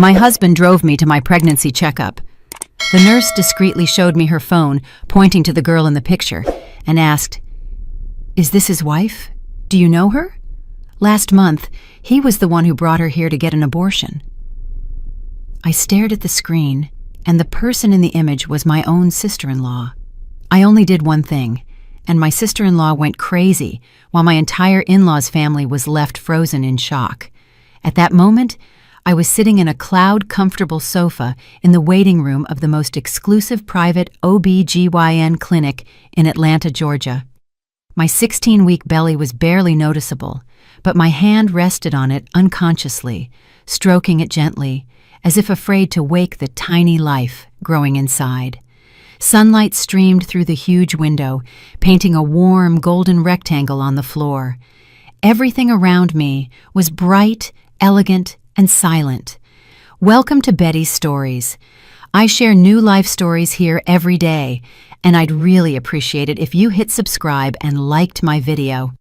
My husband drove me to my pregnancy checkup. The nurse discreetly showed me her phone, pointing to the girl in the picture, and asked, "Is this his wife? Do you know her? Last month, he was the one who brought her here to get an abortion." I stared at the screen, and the person in the image was my own sister-in-law. I only did one thing, and my sister-in-law went crazy while my entire in-laws family was left frozen in shock. At that moment, I was sitting in a cloud-comfortable sofa in the waiting room of the most exclusive private OB/GYN clinic in Atlanta, Georgia. My 16-week belly was barely noticeable, but my hand rested on it unconsciously, stroking it gently, as if afraid to wake the tiny life growing inside. Sunlight streamed through the huge window, painting a warm, golden rectangle on the floor. Everything around me was bright, elegant, and silent. Welcome to Betty's Stories. I share new life stories here every day, and I'd really appreciate it if you hit subscribe and liked my video.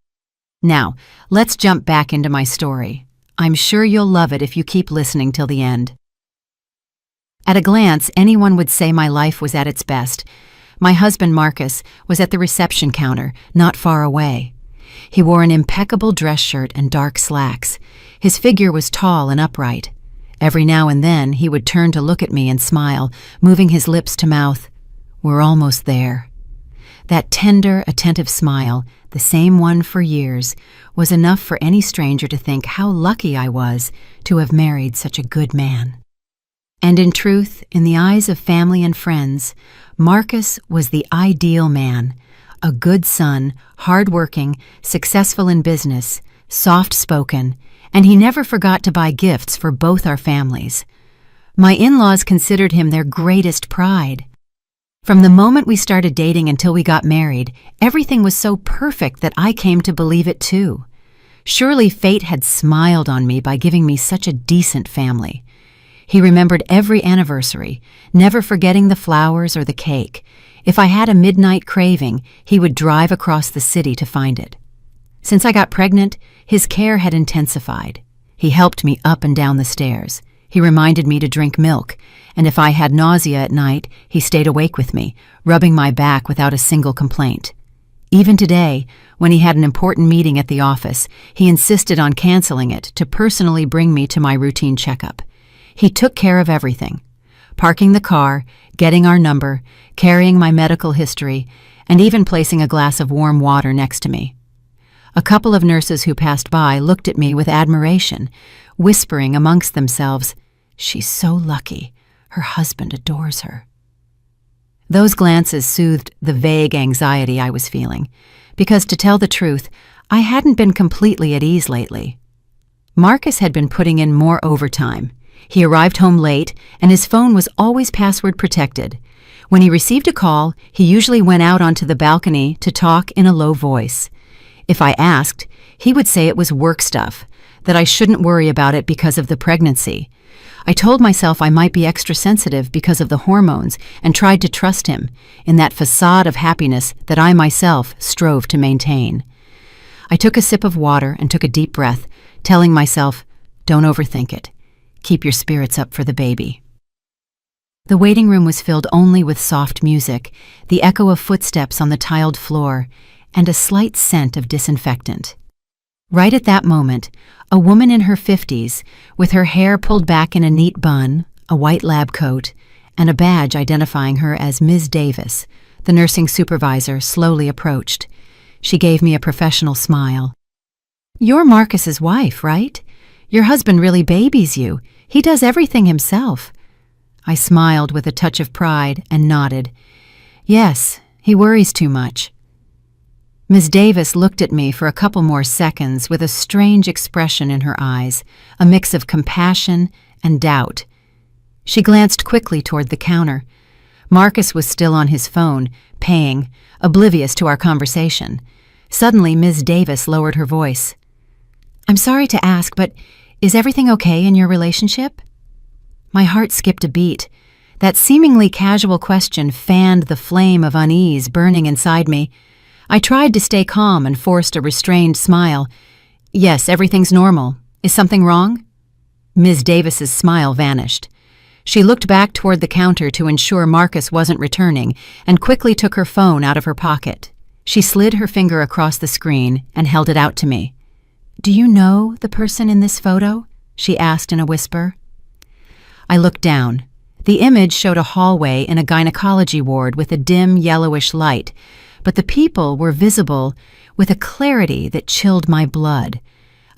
Now, let's jump back into my story. I'm sure you'll love it if you keep listening till the end. At a glance, anyone would say my life was at its best. My husband, Marcus, was at the reception counter, not far away. He wore an impeccable dress shirt and dark slacks. His figure was tall and upright. Every now and then, he would turn to look at me and smile, moving his lips to mouth. "We're almost there." That tender, attentive smile, the same one for years, was enough for any stranger to think how lucky I was to have married such a good man. And in truth, in the eyes of family and friends, Marcus was the ideal man, a good son, hard-working, successful in business, soft-spoken, and he never forgot to buy gifts for both our families. My in-laws considered him their greatest pride. From the moment we started dating until we got married, everything was so perfect that I came to believe it too. Surely fate had smiled on me by giving me such a decent family. He remembered every anniversary, never forgetting the flowers or the cake. If I had a midnight craving, he would drive across the city to find it. Since I got pregnant, his care had intensified. He helped me up and down the stairs. He reminded me to drink milk, and if I had nausea at night, he stayed awake with me, rubbing my back without a single complaint. Even today, when he had an important meeting at the office, he insisted on canceling it to personally bring me to my routine checkup. He took care of everything, parking the car, getting our number, carrying my medical history, and even placing a glass of warm water next to me. A couple of nurses who passed by looked at me with admiration, whispering amongst themselves, "She's so lucky. Her husband adores her." Those glances soothed the vague anxiety I was feeling, because to tell the truth, I hadn't been completely at ease lately. Marcus had been putting in more overtime. He arrived home late, and his phone was always password protected. When he received a call, he usually went out onto the balcony to talk in a low voice. If I asked, he would say it was work stuff, that I shouldn't worry about it because of the pregnancy. I told myself I might be extra sensitive because of the hormones and tried to trust him in that facade of happiness that I myself strove to maintain. I took a sip of water and took a deep breath, telling myself, "Don't overthink it. Keep your spirits up for the baby." The waiting room was filled only with soft music, the echo of footsteps on the tiled floor, and a slight scent of disinfectant. Right at that moment, a woman in her 50s, with her hair pulled back in a neat bun, a white lab coat, and a badge identifying her as Ms. Davis, the nursing supervisor, slowly approached. She gave me a professional smile. "You're Marcus's wife, right? Your husband really babies you. He does everything himself." I smiled with a touch of pride and nodded. "Yes, he worries too much." Ms. Davis looked at me for a couple more seconds with a strange expression in her eyes, a mix of compassion and doubt. She glanced quickly toward the counter. Marcus was still on his phone, paying, oblivious to our conversation. Suddenly, Ms. Davis lowered her voice. "I'm sorry to ask, but is everything okay in your relationship?" My heart skipped a beat. That seemingly casual question fanned the flame of unease burning inside me. I tried to stay calm and forced a restrained smile. "Yes, everything's normal. Is something wrong?" Ms. Davis's smile vanished. She looked back toward the counter to ensure Marcus wasn't returning and quickly took her phone out of her pocket. She slid her finger across the screen and held it out to me. "Do you know the person in this photo?" she asked in a whisper. I looked down. The image showed a hallway in a gynecology ward with a dim yellowish light, but the people were visible with a clarity that chilled my blood.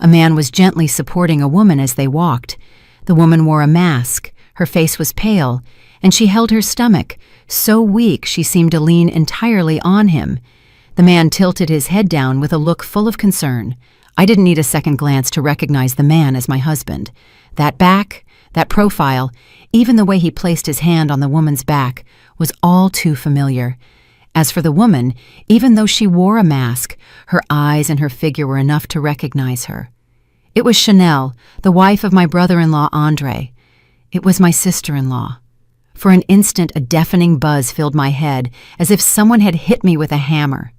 A man was gently supporting a woman as they walked. The woman wore a mask, her face was pale, and she held her stomach, so weak she seemed to lean entirely on him. The man tilted his head down with a look full of concern. I didn't need a second glance to recognize the man as my husband. That back, that profile, even the way he placed his hand on the woman's back, was all too familiar. As for the woman, even though she wore a mask, her eyes and her figure were enough to recognize her. It was Chanel, the wife of my brother-in-law Andre. It was my sister-in-law. For an instant, a deafening buzz filled my head, as if someone had hit me with a hammer.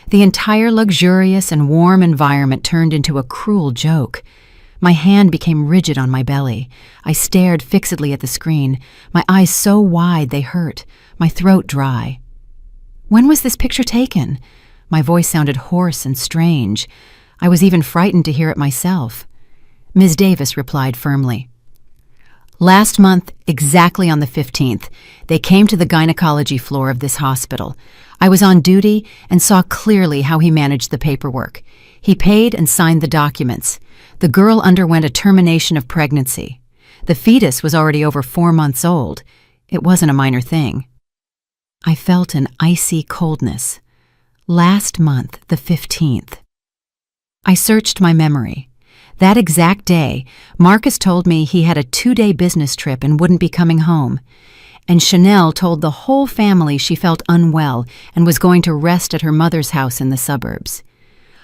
The entire luxurious and warm environment turned into a cruel joke. My hand became rigid on my belly. I stared fixedly at the screen, my eyes so wide they hurt, my throat dry. "When was this picture taken?" My voice sounded hoarse and strange. I was even frightened to hear it myself. Ms. Davis replied firmly. "Last month, exactly on the 15th, they came to the gynecology floor of this hospital. I was on duty and saw clearly how he managed the paperwork. He paid and signed the documents. The girl underwent a termination of pregnancy. The fetus was already over 4 months old. It wasn't a minor thing." I felt an icy coldness. Last month, the 15th. I searched my memory. That exact day, Marcus told me he had a 2-day business trip and wouldn't be coming home. And Chanel told the whole family she felt unwell and was going to rest at her mother's house in the suburbs.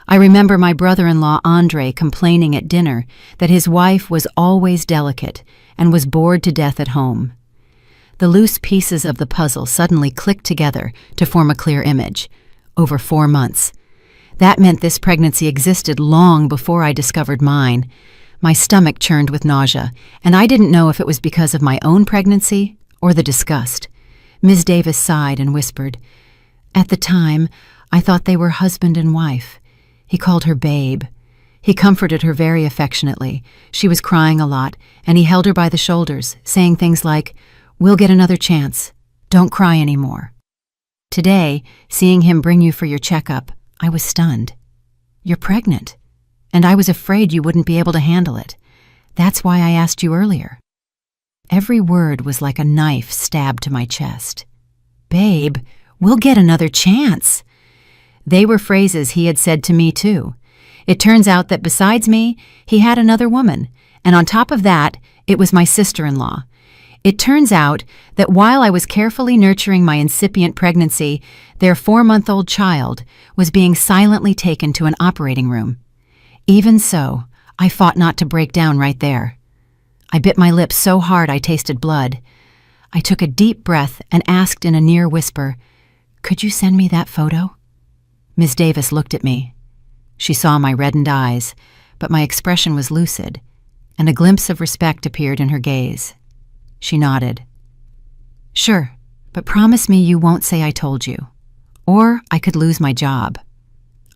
I remember my brother-in-law Andre complaining at dinner that his wife was always delicate and was bored to death at home. The loose pieces of the puzzle suddenly clicked together to form a clear image. Over 4 months. That meant this pregnancy existed long before I discovered mine. My stomach churned with nausea, and I didn't know if it was because of my own pregnancy or the disgust. Ms. Davis sighed and whispered, "At the time, I thought they were husband and wife. He called her babe. He comforted her very affectionately. She was crying a lot, and he held her by the shoulders, saying things like, 'We'll get another chance. Don't cry anymore.' Today, seeing him bring you for your checkup, I was stunned. You're pregnant, and I was afraid you wouldn't be able to handle it. That's why I asked you earlier." Every word was like a knife stabbed to my chest. "Babe, we'll get another chance." They were phrases he had said to me too. It turns out that besides me, he had another woman, and on top of that, it was my sister-in-law. It turns out that while I was carefully nurturing my incipient pregnancy, their 4-month-old child was being silently taken to an operating room. Even so, I fought not to break down right there. I bit my lips so hard I tasted blood. I took a deep breath and asked in a near whisper, "Could you send me that photo?" Ms. Davis looked at me. She saw my reddened eyes, but my expression was lucid, and a glimpse of respect appeared in her gaze. She nodded. "Sure, but promise me you won't say I told you. Or I could lose my job.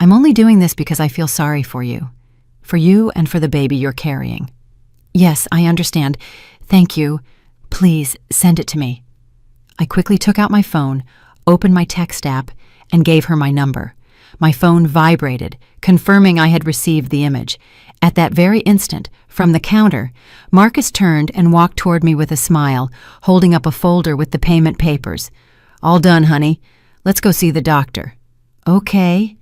I'm only doing this because I feel sorry for you and for the baby you're carrying." "Yes, I understand. Thank you. Please, send it to me." I quickly took out my phone, opened my text app, and gave her my number. My phone vibrated, confirming I had received the image. At that very instant, from the counter, Marcus turned and walked toward me with a smile, holding up a folder with the payment papers. "All done, honey. Let's go see the doctor." "Okay.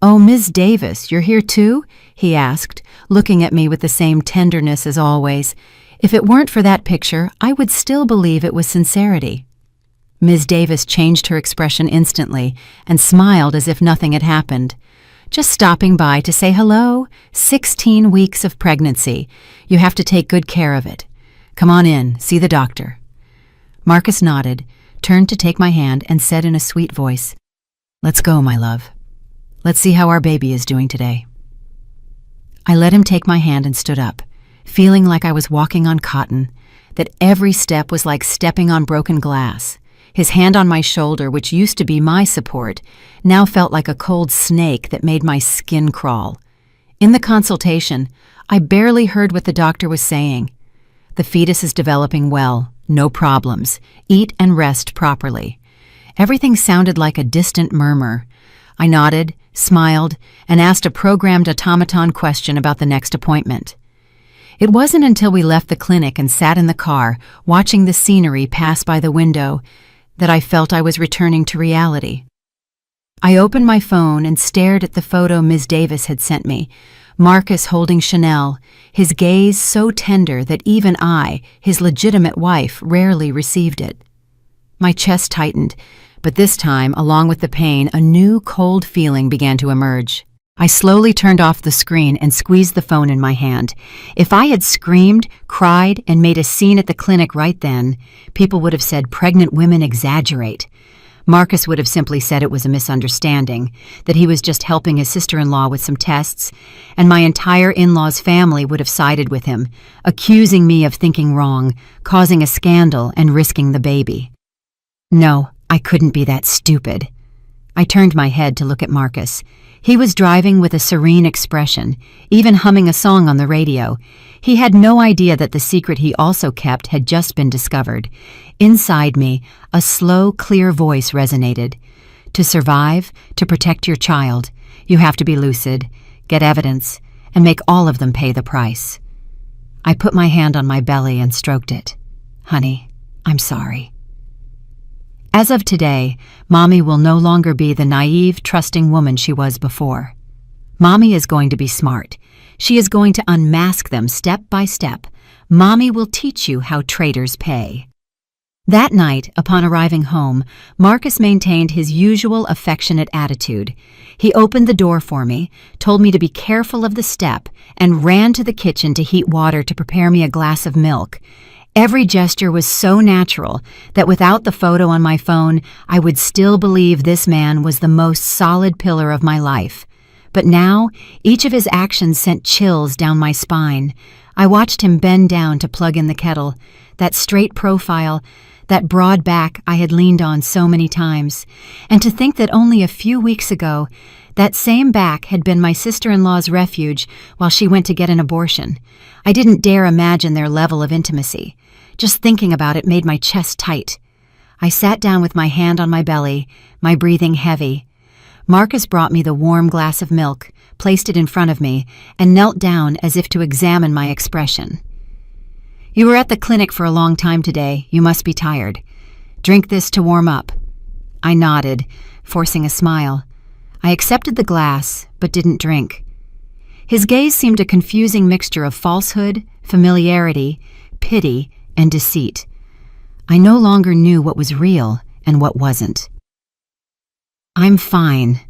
Oh, Ms. Davis, you're here too?" he asked, looking at me with the same tenderness as always. If it weren't for that picture, I would still believe it was sincerity. Ms. Davis changed her expression instantly and smiled as if nothing had happened. "Just stopping by to say hello. 16 weeks of pregnancy. You have to take good care of it. Come on in, see the doctor." Marcus nodded, turned to take my hand, and said in a sweet voice, "Let's go, my love. Let's see how our baby is doing today." I let him take my hand and stood up. feeling like I was walking on cotton, that every step was like stepping on broken glass. His hand on my shoulder, which used to be my support, now felt like a cold snake that made my skin crawl. In the consultation, I barely heard what the doctor was saying. The fetus is developing well, no problems. Eat and rest properly. Everything sounded like a distant murmur. I nodded, smiled, and asked a programmed automaton question about the next appointment. It wasn't until we left the clinic and sat in the car, watching the scenery pass by the window, that I felt I was returning to reality. I opened my phone and stared at the photo Ms. Davis had sent me, Marcus holding Chanel, his gaze so tender that even I, his legitimate wife, rarely received it. My chest tightened, but this time, along with the pain, a new cold feeling began to emerge. I slowly turned off the screen and squeezed the phone in my hand. If I had screamed, cried, and made a scene at the clinic right then, people would have said pregnant women exaggerate. Marcus would have simply said it was a misunderstanding, that he was just helping his sister-in-law with some tests, and my entire in-law's family would have sided with him, accusing me of thinking wrong, causing a scandal, and risking the baby. No, I couldn't be that stupid. I turned my head to look at Marcus. He was driving with a serene expression, even humming a song on the radio. He had no idea that the secret he also kept had just been discovered. Inside me, a slow, clear voice resonated. To survive, to protect your child, you have to be lucid, get evidence, and make all of them pay the price. I put my hand on my belly and stroked it. Honey, I'm sorry. As of today, Mommy will no longer be the naive, trusting woman she was before. Mommy is going to be smart. She is going to unmask them step by step. Mommy will teach you how traitors pay. That night, upon arriving home, Marcus maintained his usual affectionate attitude. He opened the door for me, told me to be careful of the step, and ran to the kitchen to heat water to prepare me a glass of milk. Every gesture was so natural that without the photo on my phone, I would still believe this man was the most solid pillar of my life. But now, each of his actions sent chills down my spine. I watched him bend down to plug in the kettle, that straight profile, that broad back I had leaned on so many times, and to think that only a few weeks ago, that same back had been my sister-in-law's refuge while she went to get an abortion. I didn't dare imagine their level of intimacy. Just thinking about it made my chest tight. I sat down with my hand on my belly, my breathing heavy. Marcus brought me the warm glass of milk, placed it in front of me, and knelt down as if to examine my expression. You were at the clinic for a long time today. You must be tired. Drink this to warm up. I nodded, forcing a smile. I accepted the glass, but didn't drink. His gaze seemed a confusing mixture of falsehood, familiarity, pity, and deceit. I no longer knew what was real and what wasn't. I'm fine,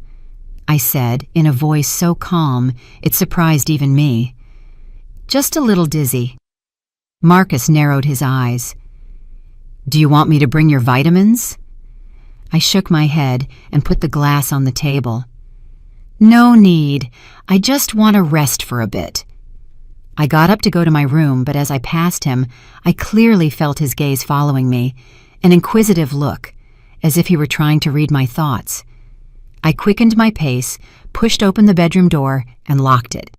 I said in a voice so calm it surprised even me. Just a little dizzy. Marcus narrowed his eyes. Do you want me to bring your vitamins? I shook my head and put the glass on the table. No need. I just want to rest for a bit. I got up to go to my room, but as I passed him, I clearly felt his gaze following me, an inquisitive look, as if he were trying to read my thoughts. I quickened my pace, pushed open the bedroom door, and locked it.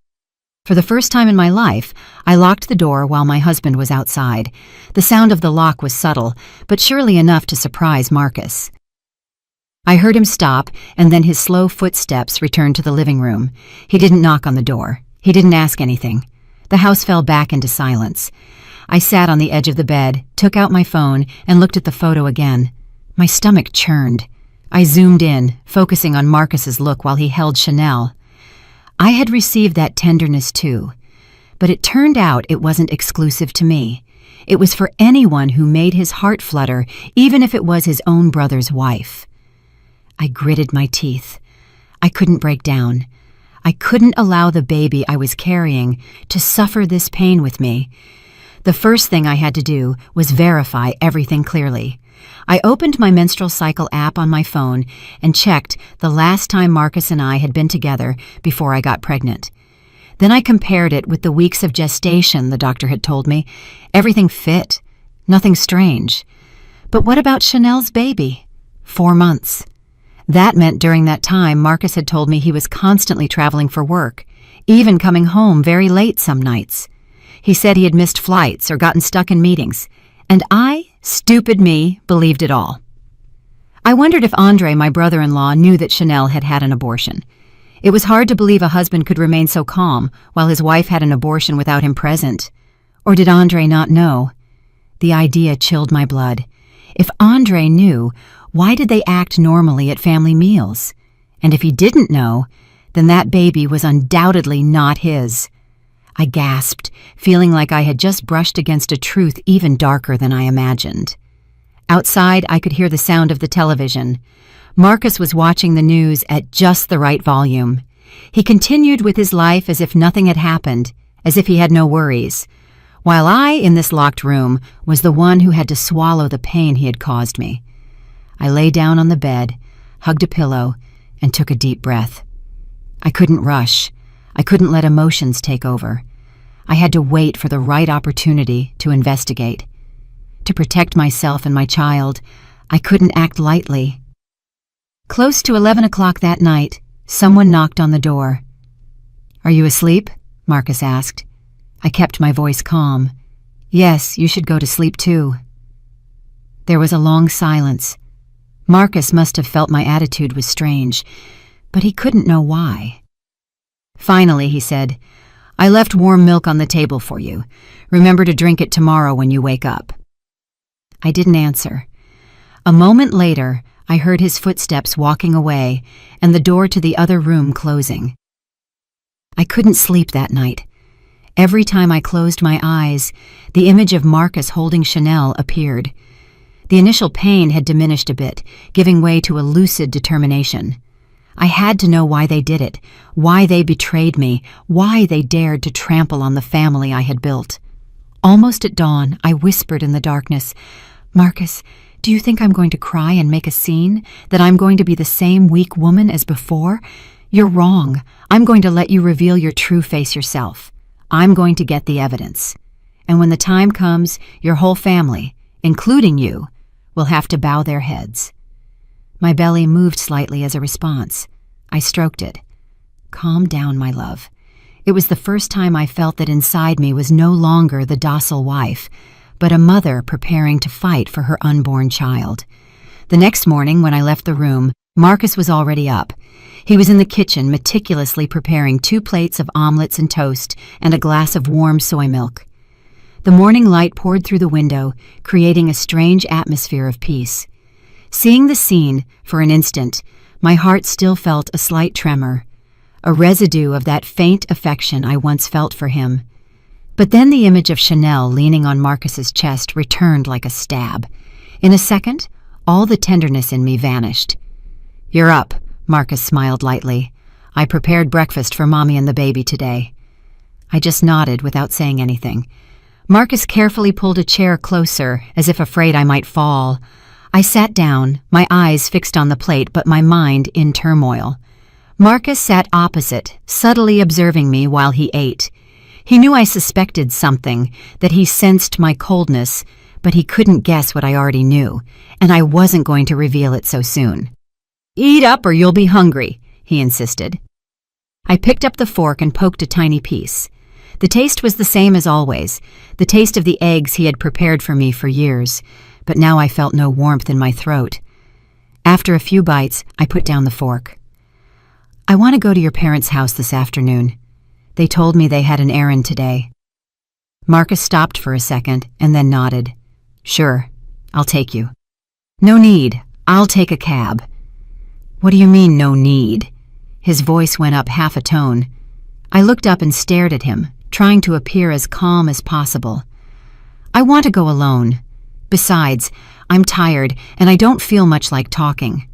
For the first time in my life, I locked the door while my husband was outside. The sound of the lock was subtle, but surely enough to surprise Marcus. I heard him stop, and then his slow footsteps returned to the living room. He didn't knock on the door. He didn't ask anything. The house fell back into silence. I sat on the edge of the bed, took out my phone, and looked at the photo again. My stomach churned. I zoomed in, focusing on Marcus's look while he held Chanel. I had received that tenderness too, but it turned out it wasn't exclusive to me. It was for anyone who made his heart flutter, even if it was his own brother's wife. I gritted my teeth. I couldn't break down. I couldn't allow the baby I was carrying to suffer this pain with me. The first thing I had to do was verify everything clearly. I opened my menstrual cycle app on my phone and checked the last time Marcus and I had been together before I got pregnant. Then I compared it with the weeks of gestation the doctor had told me. Everything fit. Nothing strange. But what about Chanel's baby? 4 months. That meant during that time, Marcus had told me he was constantly traveling for work, even coming home very late some nights. He said he had missed flights or gotten stuck in meetings, and I, stupid me, believed it all. I wondered if Andre, my brother-in-law, knew that Chanel had had an abortion. It was hard to believe a husband could remain so calm while his wife had an abortion without him present. Or did Andre not know? The idea chilled my blood. If Andre knew, why did they act normally at family meals? And if he didn't know, then that baby was undoubtedly not his. I gasped, feeling like I had just brushed against a truth even darker than I imagined. Outside, I could hear the sound of the television. Marcus was watching the news at just the right volume. He continued with his life as if nothing had happened, as if he had no worries, while I, in this locked room, was the one who had to swallow the pain he had caused me. I lay down on the bed, hugged a pillow, and took a deep breath. I couldn't rush. I couldn't let emotions take over. I had to wait for the right opportunity to investigate. To protect myself and my child, I couldn't act lightly. Close to 11 o'clock that night, someone knocked on the door. "Are you asleep?" Marcus asked. I kept my voice calm. "Yes, you should go to sleep too." There was a long silence. Marcus must have felt my attitude was strange, but he couldn't know why. Finally, he said, "I left warm milk on the table for you. Remember to drink it tomorrow when you wake up." I didn't answer. A moment later, I heard his footsteps walking away and the door to the other room closing. I couldn't sleep that night. Every time I closed my eyes, the image of Marcus holding Chanel appeared. The initial pain had diminished a bit, giving way to a lucid determination. I had to know why they did it, why they betrayed me, why they dared to trample on the family I had built. Almost at dawn, I whispered in the darkness, "Marcus, do you think I'm going to cry and make a scene? That I'm going to be the same weak woman as before? You're wrong. I'm going to let you reveal your true face yourself. I'm going to get the evidence. And when the time comes, your whole family, including you, will have to bow their heads." My belly moved slightly as a response. I stroked it. "Calm down, my love." It was the first time I felt that inside me was no longer the docile wife, but a mother preparing to fight for her unborn child. The next morning, when I left the room, Marcus was already up. He was in the kitchen meticulously preparing 2 plates of omelets and toast and a glass of warm soy milk. The morning light poured through the window, creating a strange atmosphere of peace. Seeing the scene, for an instant, my heart still felt a slight tremor, a residue of that faint affection I once felt for him. But then the image of Chanel leaning on Marcus's chest returned like a stab. In a second, all the tenderness in me vanished. "You're up," Marcus smiled lightly. "I prepared breakfast for Mommy and the baby today." I just nodded without saying anything. Marcus carefully pulled a chair closer, as if afraid I might fall. I sat down, my eyes fixed on the plate but my mind in turmoil. Marcus sat opposite, subtly observing me while he ate. He knew I suspected something, that he sensed my coldness, but he couldn't guess what I already knew, and I wasn't going to reveal it so soon. "Eat up or you'll be hungry," he insisted. I picked up the fork and poked a tiny piece. The taste was the same as always, the taste of the eggs he had prepared for me for years, but now I felt no warmth in my throat. After a few bites, I put down the fork. "I want to go to your parents' house this afternoon. They told me they had an errand today." Marcus stopped for a second and then nodded. "Sure, I'll take you." "No need. I'll take a cab." "What do you mean, no need?" His voice went up half a tone. I looked up and stared at him, trying to appear as calm as possible. "I want to go alone. Besides, I'm tired and I don't feel much like talking."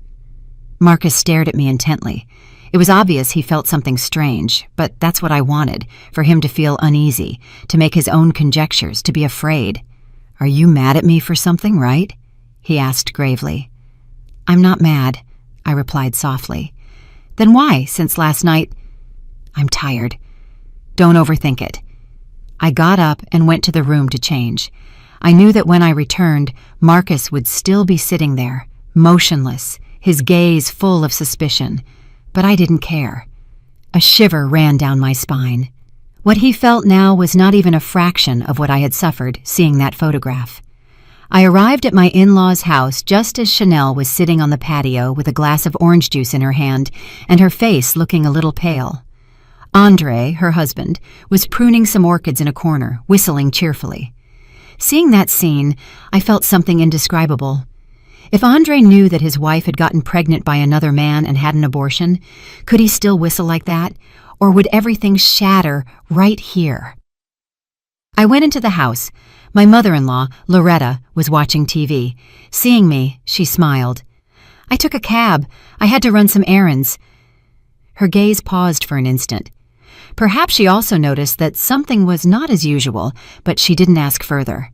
Marcus stared at me intently. It was obvious he felt something strange, but that's what I wanted, for him to feel uneasy, to make his own conjectures, to be afraid. "Are you mad at me for something, right?" he asked gravely. "I'm not mad," I replied softly. "Then why, since last night—" "I'm tired. Don't overthink it." I got up and went to the room to change. I knew that when I returned, Marcus would still be sitting there, motionless, his gaze full of suspicion. But I didn't care. A shiver ran down my spine. What he felt now was not even a fraction of what I had suffered seeing that photograph. I arrived at my in-laws' house just as Chanel was sitting on the patio with a glass of orange juice in her hand and her face looking a little pale. Andre, her husband, was pruning some orchids in a corner, whistling cheerfully. Seeing that scene, I felt something indescribable. If Andre knew that his wife had gotten pregnant by another man and had an abortion, could he still whistle like that, or would everything shatter right here? I went into the house. My mother-in-law, Loretta, was watching TV. Seeing me, she smiled. "I took a cab. I had to run some errands." Her gaze paused for an instant. Perhaps she also noticed that something was not as usual, but she didn't ask further.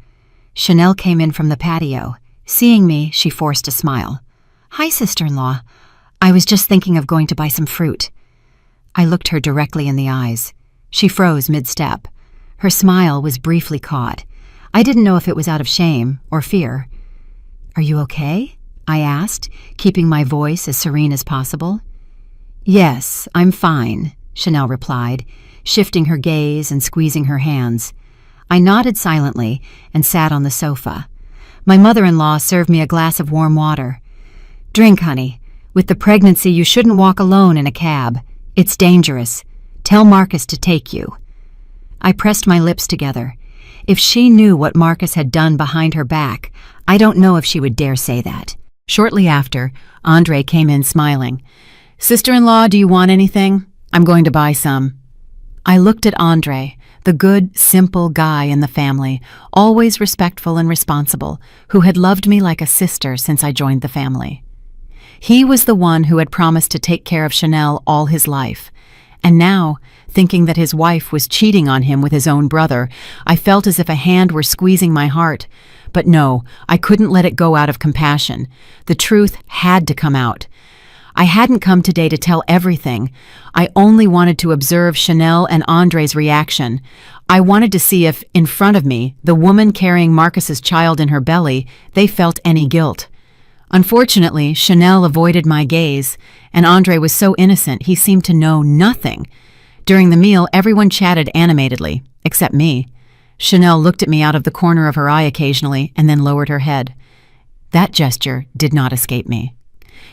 Chanel came in from the patio. Seeing me, she forced a smile. "Hi, sister-in-law. I was just thinking of going to buy some fruit." I looked her directly in the eyes. She froze mid-step. Her smile was briefly caught. I didn't know if it was out of shame or fear. "Are you okay?" I asked, keeping my voice as serene as possible. "Yes, I'm fine," Chanel replied, shifting her gaze and squeezing her hands. I nodded silently and sat on the sofa. My mother-in-law served me a glass of warm water. "Drink, honey. With the pregnancy, you shouldn't walk alone in a cab. It's dangerous. Tell Marcus to take you." I pressed my lips together. If she knew what Marcus had done behind her back, I don't know if she would dare say that. Shortly after, Andre came in smiling. "Sister-in-law, do you want anything? I'm going to buy some." I looked at Andre, the good, simple guy in the family, always respectful and responsible, who had loved me like a sister since I joined the family. He was the one who had promised to take care of Chanel all his life. And now, thinking that his wife was cheating on him with his own brother, I felt as if a hand were squeezing my heart. But no, I couldn't let it go out of compassion. The truth had to come out. I hadn't come today to tell everything. I only wanted to observe Chanel and Andre's reaction. I wanted to see if, in front of me, the woman carrying Marcus's child in her belly, they felt any guilt. Unfortunately, Chanel avoided my gaze, and Andre was so innocent he seemed to know nothing. During the meal, everyone chatted animatedly, except me. Chanel looked at me out of the corner of her eye occasionally and then lowered her head. That gesture did not escape me.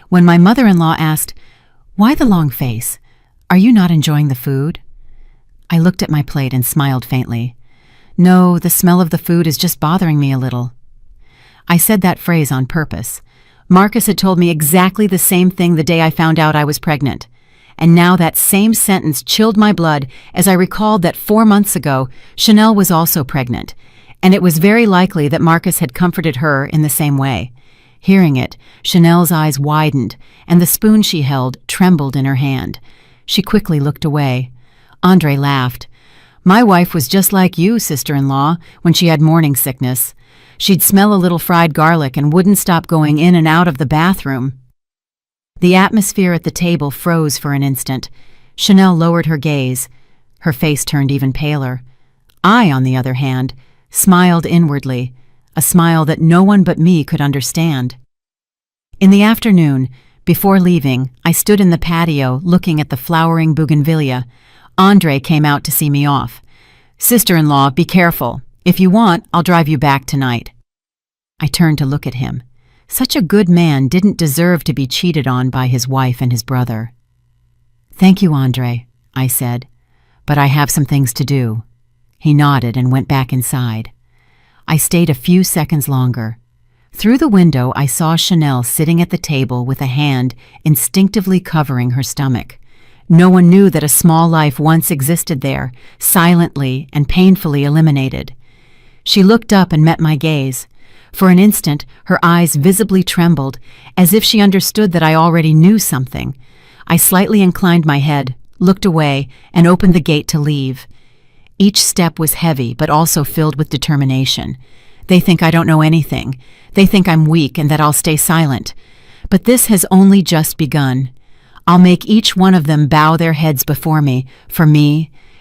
When my mother-in-law asked, "Why the long face? Are you not enjoying the food?" I looked at my plate and smiled faintly. "No, the smell of the food is just bothering me a little." I said that phrase on purpose. Marcus had told me exactly the same thing the day I found out I was pregnant. And now that same sentence chilled my blood as I recalled that 4 months ago, Chanel was also pregnant, and it was very likely that Marcus had comforted her in the same way. Hearing it, Chanel's eyes widened, and the spoon she held trembled in her hand. She quickly looked away. Andre laughed. "My wife was just like you, sister-in-law, when she had morning sickness. She'd smell a little fried garlic and wouldn't stop going in and out of the bathroom." The atmosphere at the table froze for an instant. Chanel lowered her gaze. Her face turned even paler. I, on the other hand, smiled inwardly, a smile that no one but me could understand. In the afternoon, before leaving, I stood in the patio looking at the flowering bougainvillea. Andre came out to see me off. "Sister-in-law, be careful. If you want, I'll drive you back tonight." I turned to look at him. Such a good man didn't deserve to be cheated on by his wife and his brother. "Thank you, Andre," I said, "but I have some things to do." He nodded and went back inside. I stayed a few seconds longer. Through the window, I saw Chanel sitting at the table with a hand instinctively covering her stomach. No one knew that a small life once existed there, silently and painfully eliminated. She looked up and met my gaze. For an instant, her eyes visibly trembled, as if she understood that I already knew something. I slightly inclined my head, looked away, and opened the gate to leave. Each step was heavy, but also filled with determination. They think I don't know anything. They think I'm weak and that I'll stay silent. But this has only just begun. I'll make each one of them bow their heads before me,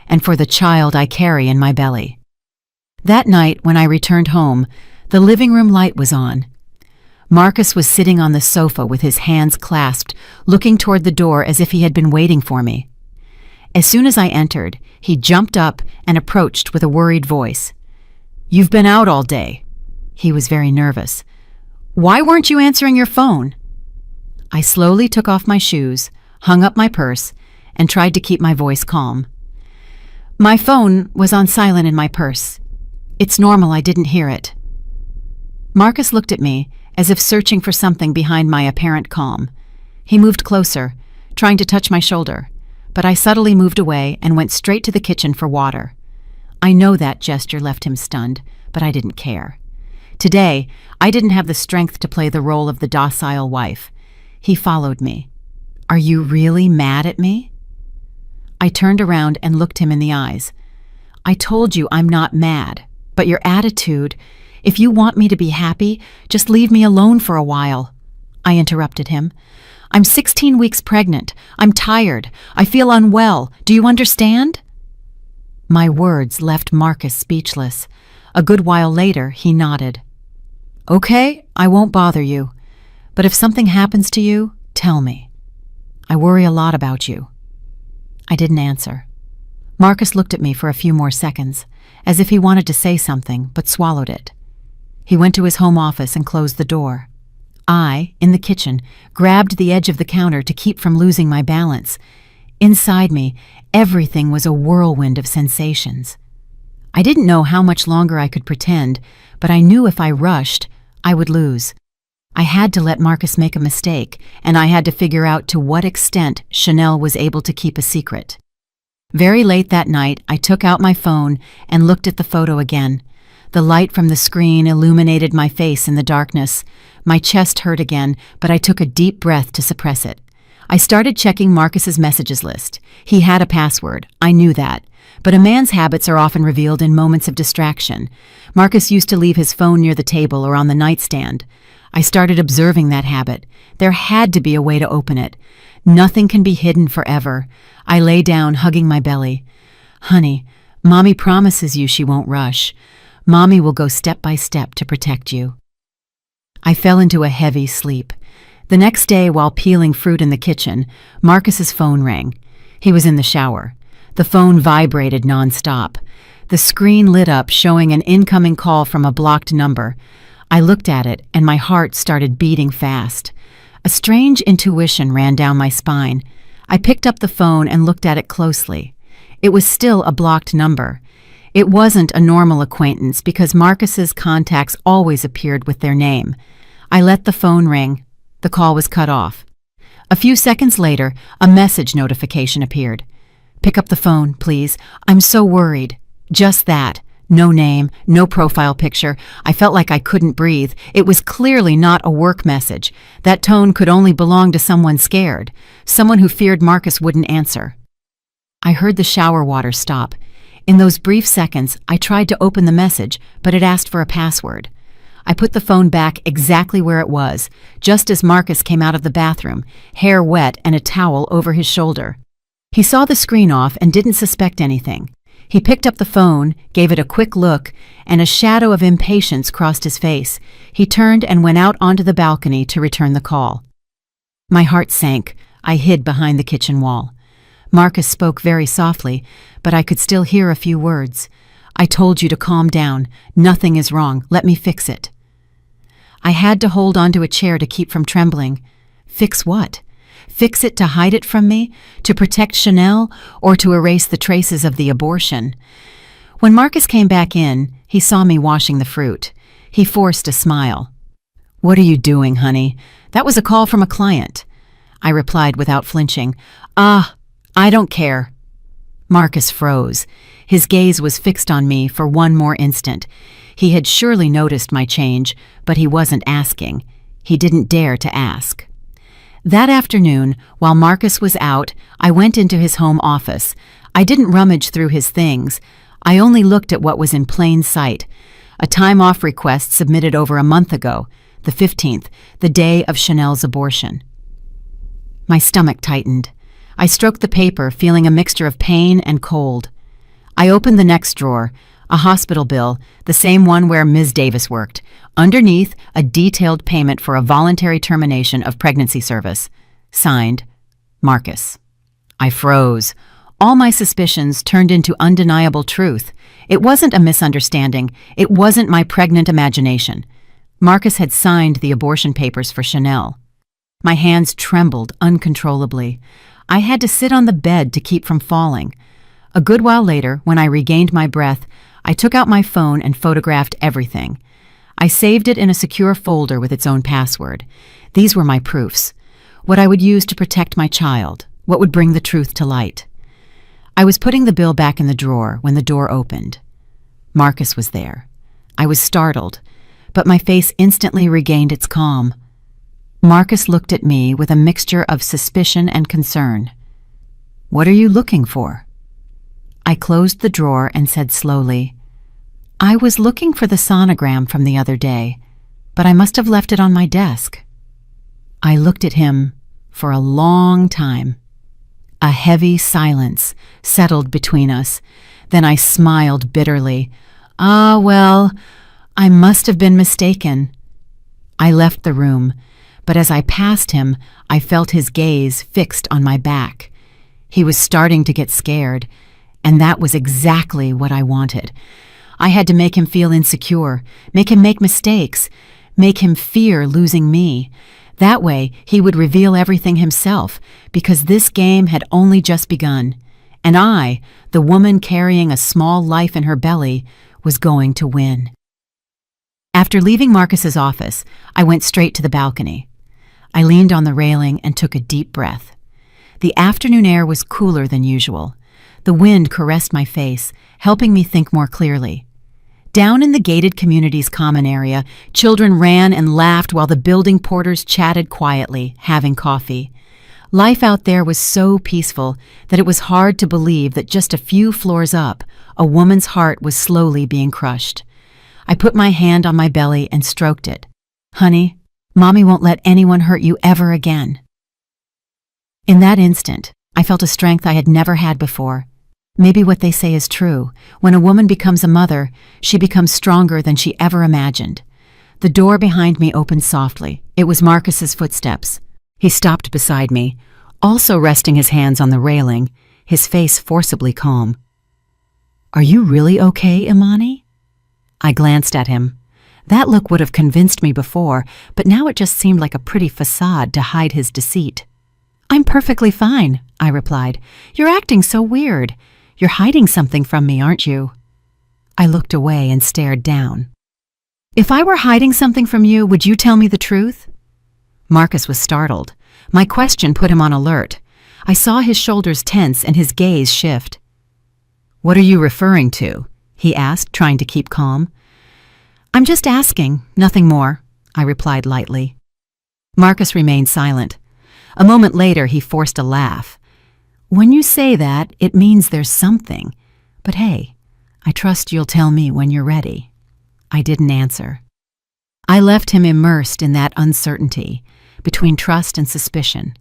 and for the child I carry in my belly. That night, when I returned home, the living room light was on. Marcus was sitting on the sofa with his hands clasped, looking toward the door as if he had been waiting for me. As soon as I entered, he jumped up and approached with a worried voice. "You've been out all day." He was very nervous. "Why weren't you answering your phone?" I slowly took off my shoes, hung up my purse, and tried to keep my voice calm. "My phone was on silent in my purse. It's normal I didn't hear it." Marcus looked at me, as if searching for something behind my apparent calm. He moved closer, trying to touch my shoulder, but I subtly moved away and went straight to the kitchen for water. I know that gesture left him stunned, but I didn't care. Today, I didn't have the strength to play the role of the docile wife. He followed me. "Are you really mad at me?" I turned around and looked him in the eyes. "I told you I'm not mad, but your attitude, if you want me to be happy, just leave me alone for a while." I interrupted him. "I'm 16 weeks pregnant. I'm tired. I feel unwell. Do you understand?" My words left Marcus speechless. A good while later, he nodded. "Okay, I won't bother you. But if something happens to you, tell me. I worry a lot about you." I didn't answer. Marcus looked at me for a few more seconds, as if he wanted to say something, but swallowed it. He went to his home office and closed the door. I, in the kitchen, grabbed the edge of the counter to keep from losing my balance. Inside me, everything was a whirlwind of sensations. I didn't know how much longer I could pretend, but I knew if I rushed, I would lose. I had to let Marcus make a mistake, and I had to figure out to what extent Chanel was able to keep a secret. Very late that night, I took out my phone and looked at the photo again. The light from the screen illuminated my face in the darkness. My chest hurt again, but I took a deep breath to suppress it. I started checking Marcus's messages list. He had a password. I knew that. But a man's habits are often revealed in moments of distraction. Marcus used to leave his phone near the table or on the nightstand. I started observing that habit. There had to be a way to open it. Nothing can be hidden forever. I lay down, hugging my belly. "Honey, Mommy promises you she won't rush. Mommy will go step by step to protect you." I fell into a heavy sleep. The next day, while peeling fruit in the kitchen, Marcus's phone rang. He was in the shower. The phone vibrated nonstop. The screen lit up, showing an incoming call from a blocked number. I looked at it, and my heart started beating fast. A strange intuition ran down my spine. I picked up the phone and looked at it closely. It was still a blocked number. It wasn't a normal acquaintance because Marcus's contacts always appeared with their name. I let the phone ring. The call was cut off. A few seconds later, a message notification appeared. "Pick up the phone, please. I'm so worried." Just that. No name, no profile picture. I felt like I couldn't breathe. It was clearly not a work message. That tone could only belong to someone scared, someone who feared Marcus wouldn't answer. I heard the shower water stop. In those brief seconds, I tried to open the message, but it asked for a password. I put the phone back exactly where it was, just as Marcus came out of the bathroom, hair wet and a towel over his shoulder. He saw the screen off and didn't suspect anything. He picked up the phone, gave it a quick look, and a shadow of impatience crossed his face. He turned and went out onto the balcony to return the call. My heart sank. I hid behind the kitchen wall. Marcus spoke very softly, but I could still hear a few words. "I told you to calm down. Nothing is wrong. Let me fix it." I had to hold onto a chair to keep from trembling. Fix what? Fix it to hide it from me? To protect Chanel? Or to erase the traces of the abortion? When Marcus came back in, he saw me washing the fruit. He forced a smile. "What are you doing, honey? That was a call from a client." I replied without flinching. I don't care." Marcus froze. His gaze was fixed on me for one more instant. He had surely noticed my change, but he wasn't asking. He didn't dare to ask. That afternoon, while Marcus was out, I went into his home office. I didn't rummage through his things. I only looked at what was in plain sight. A time-off request submitted over a month ago, the 15th, the day of Chanel's abortion. My stomach tightened. I stroked the paper, feeling a mixture of pain and cold. I opened the next drawer, a hospital bill, the same one where Ms. Davis worked. Underneath, a detailed payment for a voluntary termination of pregnancy service. Signed, Marcus. I froze. All my suspicions turned into undeniable truth. It wasn't a misunderstanding. It wasn't my pregnant imagination. Marcus had signed the abortion papers for Chanel. My hands trembled uncontrollably. I had to sit on the bed to keep from falling. A good while later, when I regained my breath, I took out my phone and photographed everything. I saved it in a secure folder with its own password. These were my proofs. What I would use to protect my child. What would bring the truth to light. I was putting the bill back in the drawer when the door opened. Marcus was there. I was startled, but my face instantly regained its calm. Marcus looked at me with a mixture of suspicion and concern. "What are you looking for?" I closed the drawer and said slowly, "I was looking for the sonogram from the other day, but I must have left it on my desk." I looked at him for a long time. A heavy silence settled between us. Then I smiled bitterly. "Ah, well, I must have been mistaken." I left the room, but as I passed him, I felt his gaze fixed on my back. He was starting to get scared, and that was exactly what I wanted. I had to make him feel insecure, make him make mistakes, make him fear losing me. That way, he would reveal everything himself, because this game had only just begun, and I, the woman carrying a small life in her belly, was going to win. After leaving Marcus's office, I went straight to the balcony. I leaned on the railing and took a deep breath. The afternoon air was cooler than usual. The wind caressed my face, helping me think more clearly. Down in the gated community's common area, children ran and laughed while the building porters chatted quietly, having coffee. Life out there was so peaceful that it was hard to believe that just a few floors up, a woman's heart was slowly being crushed. I put my hand on my belly and stroked it. "Honey, Mommy won't let anyone hurt you ever again." In that instant, I felt a strength I had never had before. Maybe what they say is true. When a woman becomes a mother, she becomes stronger than she ever imagined. The door behind me opened softly. It was Marcus's footsteps. He stopped beside me, also resting his hands on the railing, his face forcibly calm. "Are you really okay, Imani?" I glanced at him. That look would have convinced me before, but now it just seemed like a pretty facade to hide his deceit. "I'm perfectly fine," I replied. "You're acting so weird. You're hiding something from me, aren't you?" I looked away and stared down. "If I were hiding something from you, would you tell me the truth?" Marcus was startled. My question put him on alert. I saw his shoulders tense and his gaze shift. "What are you referring to?" he asked, trying to keep calm. "I'm just asking, nothing more," I replied lightly. Marcus remained silent. A moment later, he forced a laugh. "When you say that, it means there's something. But hey, I trust you'll tell me when you're ready." I didn't answer. I left him immersed in that uncertainty, between trust and suspicion,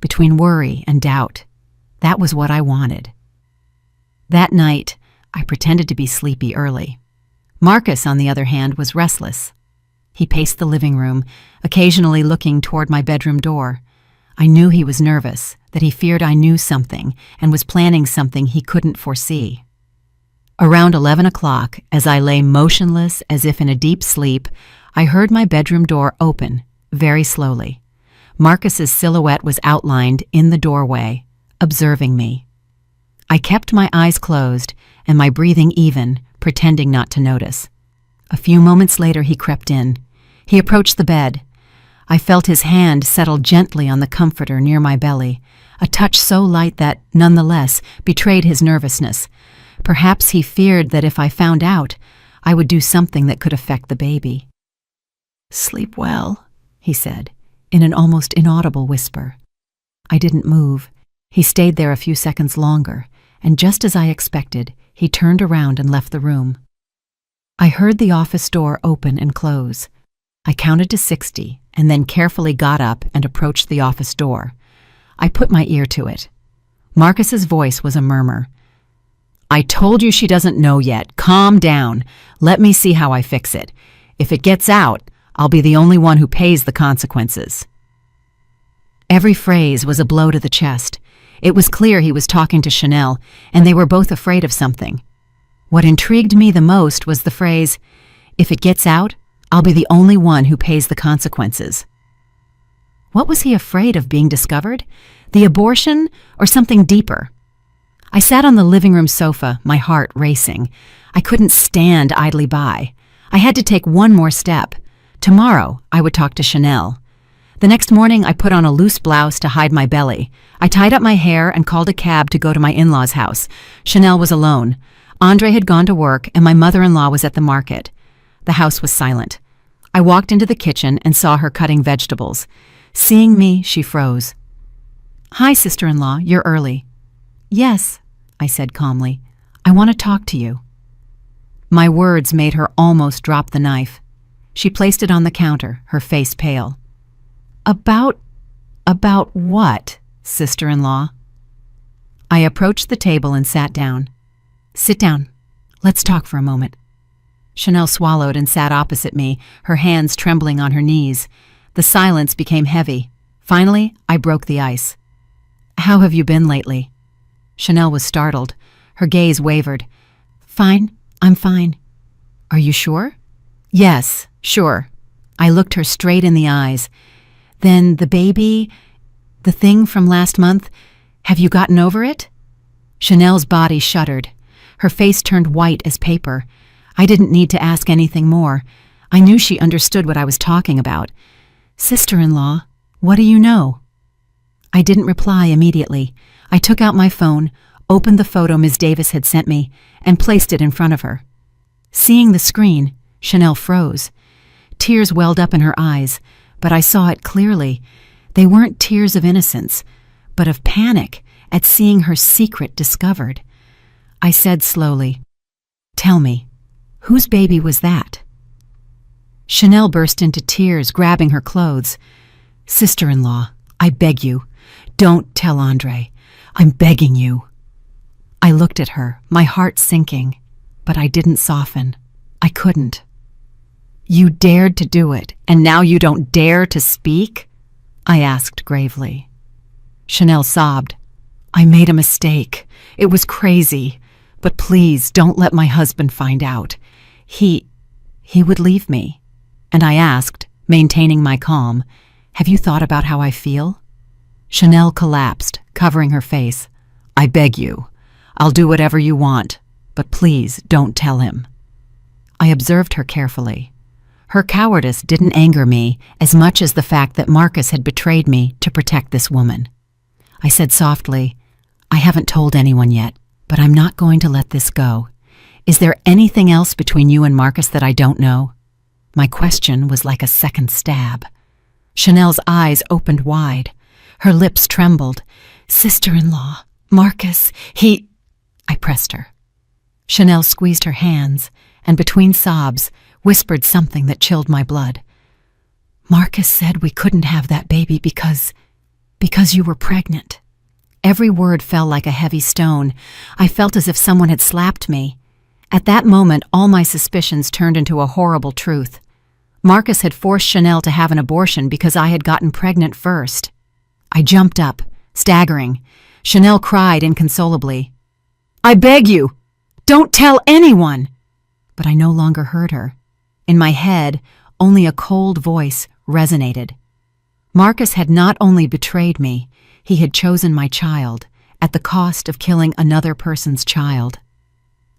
between worry and doubt. That was what I wanted. That night, I pretended to be sleepy early. Marcus, on the other hand, was restless. He paced the living room, occasionally looking toward my bedroom door. I knew he was nervous, that he feared I knew something and was planning something he couldn't foresee. Around 11 o'clock, as I lay motionless as if in a deep sleep, I heard my bedroom door open, very slowly. Marcus's silhouette was outlined in the doorway, observing me. I kept my eyes closed and my breathing even, pretending not to notice. A few moments later, he crept in. He approached the bed. I felt his hand settle gently on the comforter near my belly, a touch so light that, nonetheless, betrayed his nervousness. Perhaps he feared that if I found out, I would do something that could affect the baby. "Sleep well," he said, in an almost inaudible whisper. I didn't move. He stayed there a few seconds longer, and just as I expected, he turned around and left the room. I heard the office door open and close. I counted to 60 and then carefully got up and approached the office door. I put my ear to it. Marcus's voice was a murmur. I told you she doesn't know yet. Calm down. Let me see how I fix it. If it gets out, I'll be the only one who pays the consequences." Every phrase was a blow to the chest. It was clear he was talking to Chanel, and they were both afraid of something. What intrigued me the most was the phrase, "If it gets out, I'll be the only one who pays the consequences." What was he afraid of being discovered? The abortion or something deeper? I sat on the living room sofa, my heart racing. I couldn't stand idly by. I had to take one more step. Tomorrow, I would talk to Chanel. The next morning, I put on a loose blouse to hide my belly. I tied up my hair and called a cab to go to my in-laws' house. Chanel was alone. Andre had gone to work, and my mother-in-law was at the market. The house was silent. I walked into the kitchen and saw her cutting vegetables. Seeing me, she froze. "Hi, sister-in-law, you're early." "Yes," I said calmly. "I want to talk to you." My words made her almost drop the knife. She placed it on the counter, her face pale. About what, sister-in-law?" I approached the table and sat down. "Sit down. Let's talk for a moment." Chanel swallowed and sat opposite me, her hands trembling on her knees. The silence became heavy. Finally, I broke the ice. "How have you been lately?" Chanel was startled. Her gaze wavered. "Fine. I'm fine." "Are you sure?" "Yes, sure." I looked her straight in the eyes. "Then the baby, the thing from last month, have you gotten over it?" Chanel's body shuddered. Her face turned white as paper. I didn't need to ask anything more. I knew she understood what I was talking about. "Sister-in-law, what do you know?" I didn't reply immediately. I took out my phone, opened the photo Ms. Davis had sent me, and placed it in front of her. Seeing the screen, Chanel froze. Tears welled up in her eyes, but I saw it clearly. They weren't tears of innocence, but of panic at seeing her secret discovered. I said slowly, "Tell me, whose baby was that?" Chanel burst into tears, grabbing her clothes. "Sister-in-law, I beg you, don't tell Andre. I'm begging you." I looked at her, my heart sinking, but I didn't soften. I couldn't. "You dared to do it, and now you don't dare to speak?" I asked gravely. Chanel sobbed. "I made a mistake. It was crazy. But please don't let my husband find out. He would leave me." And I asked, maintaining my calm, "Have you thought about how I feel?" Chanel collapsed, covering her face. "I beg you. I'll do whatever you want, but please don't tell him." I observed her carefully. Her cowardice didn't anger me as much as the fact that Marcus had betrayed me to protect this woman. I said softly, "I haven't told anyone yet, but I'm not going to let this go. Is there anything else between you and Marcus that I don't know?" My question was like a second stab. Chanel's eyes opened wide. Her lips trembled. "Sister-in-law, Marcus, I pressed her. Chanel squeezed her hands, and between sobs, whispered something that chilled my blood. "Marcus said we couldn't have that baby because you were pregnant." Every word fell like a heavy stone. I felt as if someone had slapped me. At that moment, all my suspicions turned into a horrible truth. Marcus had forced Chanel to have an abortion because I had gotten pregnant first. I jumped up, staggering. Chanel cried inconsolably. "I beg you, don't tell anyone!" But I no longer heard her. In my head, only a cold voice resonated. Marcus had not only betrayed me, he had chosen my child, at the cost of killing another person's child.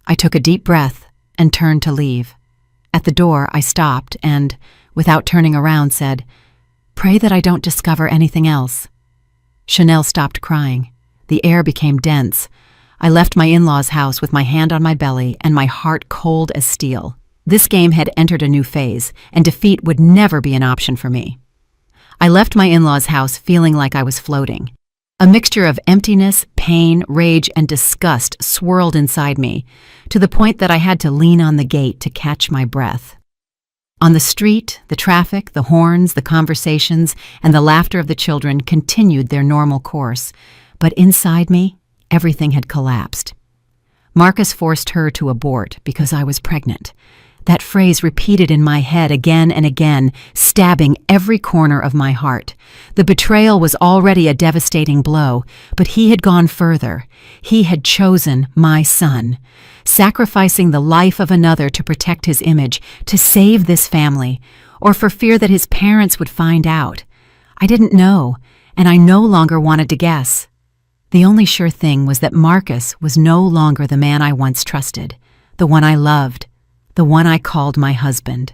I took a deep breath and turned to leave. At the door, I stopped and, without turning around, said, "Pray that I don't discover anything else." Chanel stopped crying. The air became dense. I left my in-laws' house with my hand on my belly and my heart cold as steel. This game had entered a new phase, and defeat would never be an option for me. I left my in-laws' house feeling like I was floating. A mixture of emptiness, pain, rage, and disgust swirled inside me, to the point that I had to lean on the gate to catch my breath. On the street, the traffic, the horns, the conversations, and the laughter of the children continued their normal course, but inside me, everything had collapsed. Marcus forced her to abort because I was pregnant. That phrase repeated in my head again and again, stabbing every corner of my heart. The betrayal was already a devastating blow, but he had gone further. He had chosen my son, sacrificing the life of another to protect his image, to save this family, or for fear that his parents would find out. I didn't know, and I no longer wanted to guess. The only sure thing was that Marcus was no longer the man I once trusted, the one I loved, the one I called my husband.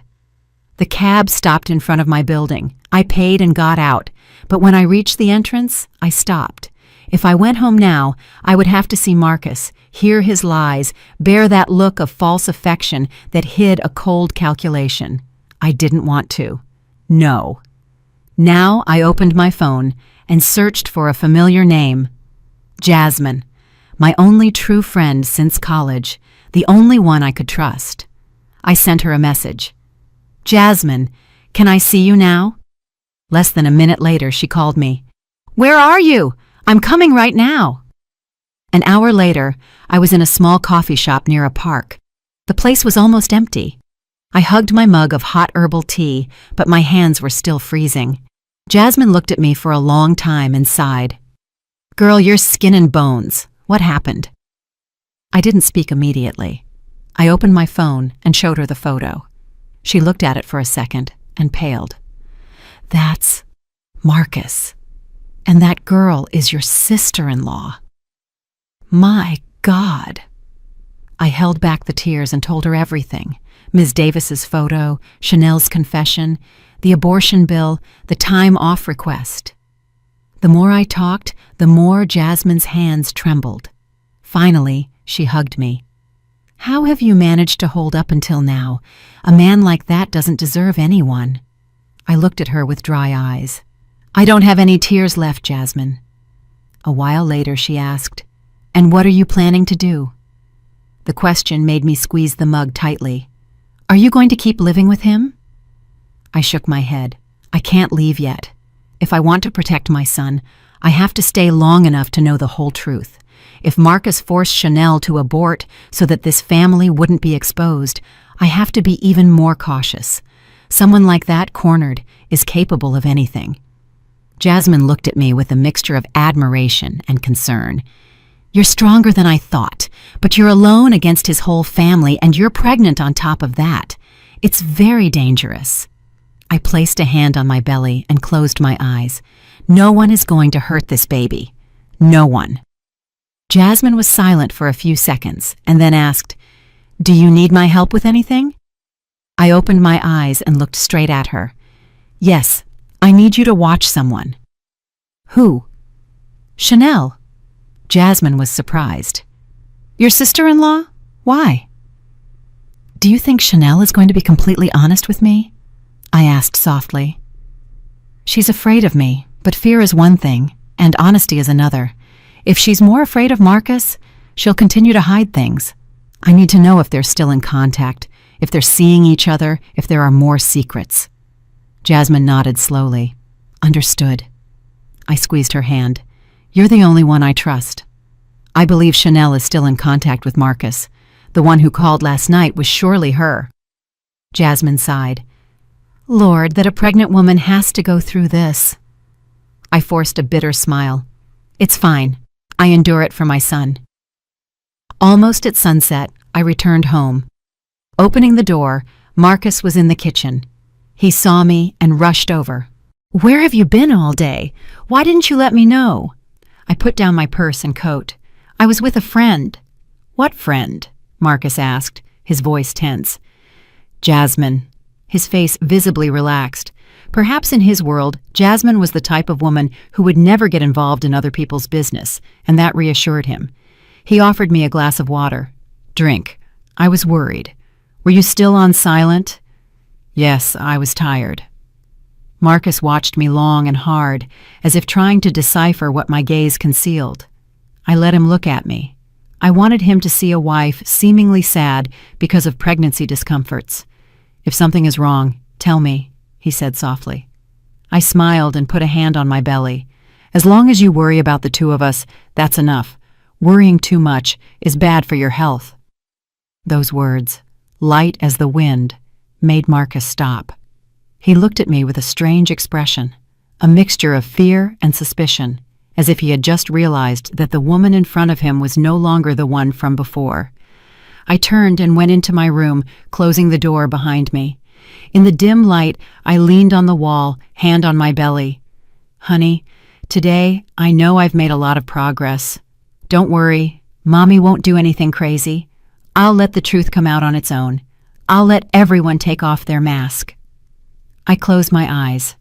The cab stopped in front of my building. I paid and got out, but when I reached the entrance, I stopped. If I went home now, I would have to see Marcus, hear his lies, bear that look of false affection that hid a cold calculation. I didn't want to. No. Now I opened my phone and searched for a familiar name. Jasmine, my only true friend since college, the only one I could trust. I sent her a message. Jasmine, can I see you now? Less than a minute later, she called me. Where are you? I'm coming right now. An hour later, I was in a small coffee shop near a park. The place was almost empty. I hugged my mug of hot herbal tea, but my hands were still freezing. Jasmine looked at me for a long time and sighed. Girl, you're skin and bones. What happened? I didn't speak immediately. I opened my phone and showed her the photo. She looked at it for a second and paled. That's Marcus. And that girl is your sister-in-law. My God. I held back the tears and told her everything. Ms. Davis's photo, Chanel's confession, the abortion bill, the time off request. The more I talked, the more Jasmine's hands trembled. Finally, she hugged me. How have you managed to hold up until now? A man like that doesn't deserve anyone. I looked at her with dry eyes. I don't have any tears left, Jasmine. A while later, she asked, And what are you planning to do? The question made me squeeze the mug tightly. Are you going to keep living with him? I shook my head. I can't leave yet. If I want to protect my son, I have to stay long enough to know the whole truth. If Marcus forced Chanel to abort so that this family wouldn't be exposed, I have to be even more cautious. Someone like that, cornered, is capable of anything. Jasmine looked at me with a mixture of admiration and concern. You're stronger than I thought, but you're alone against his whole family, and you're pregnant on top of that. It's very dangerous. I placed a hand on my belly and closed my eyes. No one is going to hurt this baby. No one. Jasmine was silent for a few seconds and then asked, Do you need my help with anything? I opened my eyes and looked straight at her. Yes, I need you to watch someone. Who? Chanel. Jasmine was surprised. Your sister-in-law? Why? Do you think Chanel is going to be completely honest with me? I asked softly. She's afraid of me, but fear is one thing, and honesty is another. If she's more afraid of Marcus, she'll continue to hide things. I need to know if they're still in contact, if they're seeing each other, if there are more secrets. Jasmine nodded slowly. Understood. I squeezed her hand. You're the only one I trust. I believe Chanel is still in contact with Marcus. The one who called last night was surely her. Jasmine sighed. Lord, that a pregnant woman has to go through this. I forced a bitter smile. It's fine. I endure it for my son. Almost at sunset, I returned home. Opening the door, Marcus was in the kitchen. He saw me and rushed over. Where have you been all day? Why didn't you let me know? I put down my purse and coat. I was with a friend. What friend? Marcus asked, his voice tense. Jasmine. His face visibly relaxed. Perhaps in his world, Jasmine was the type of woman who would never get involved in other people's business, and that reassured him. He offered me a glass of water. Drink. I was worried. Were you still on silent? Yes, I was tired. Marcus watched me long and hard, as if trying to decipher what my gaze concealed. I let him look at me. I wanted him to see a wife seemingly sad because of pregnancy discomforts. If something is wrong, tell me, he said softly. I smiled and put a hand on my belly. As long as you worry about the two of us, that's enough. Worrying too much is bad for your health." Those words, light as the wind, made Marcus stop. He looked at me with a strange expression, a mixture of fear and suspicion, as if he had just realized that the woman in front of him was no longer the one from before. I turned and went into my room, closing the door behind me. In the dim light, I leaned on the wall, hand on my belly. "Honey, today I know I've made a lot of progress. Don't worry, Mommy won't do anything crazy. I'll let the truth come out on its own. I'll let everyone take off their mask." I closed my eyes.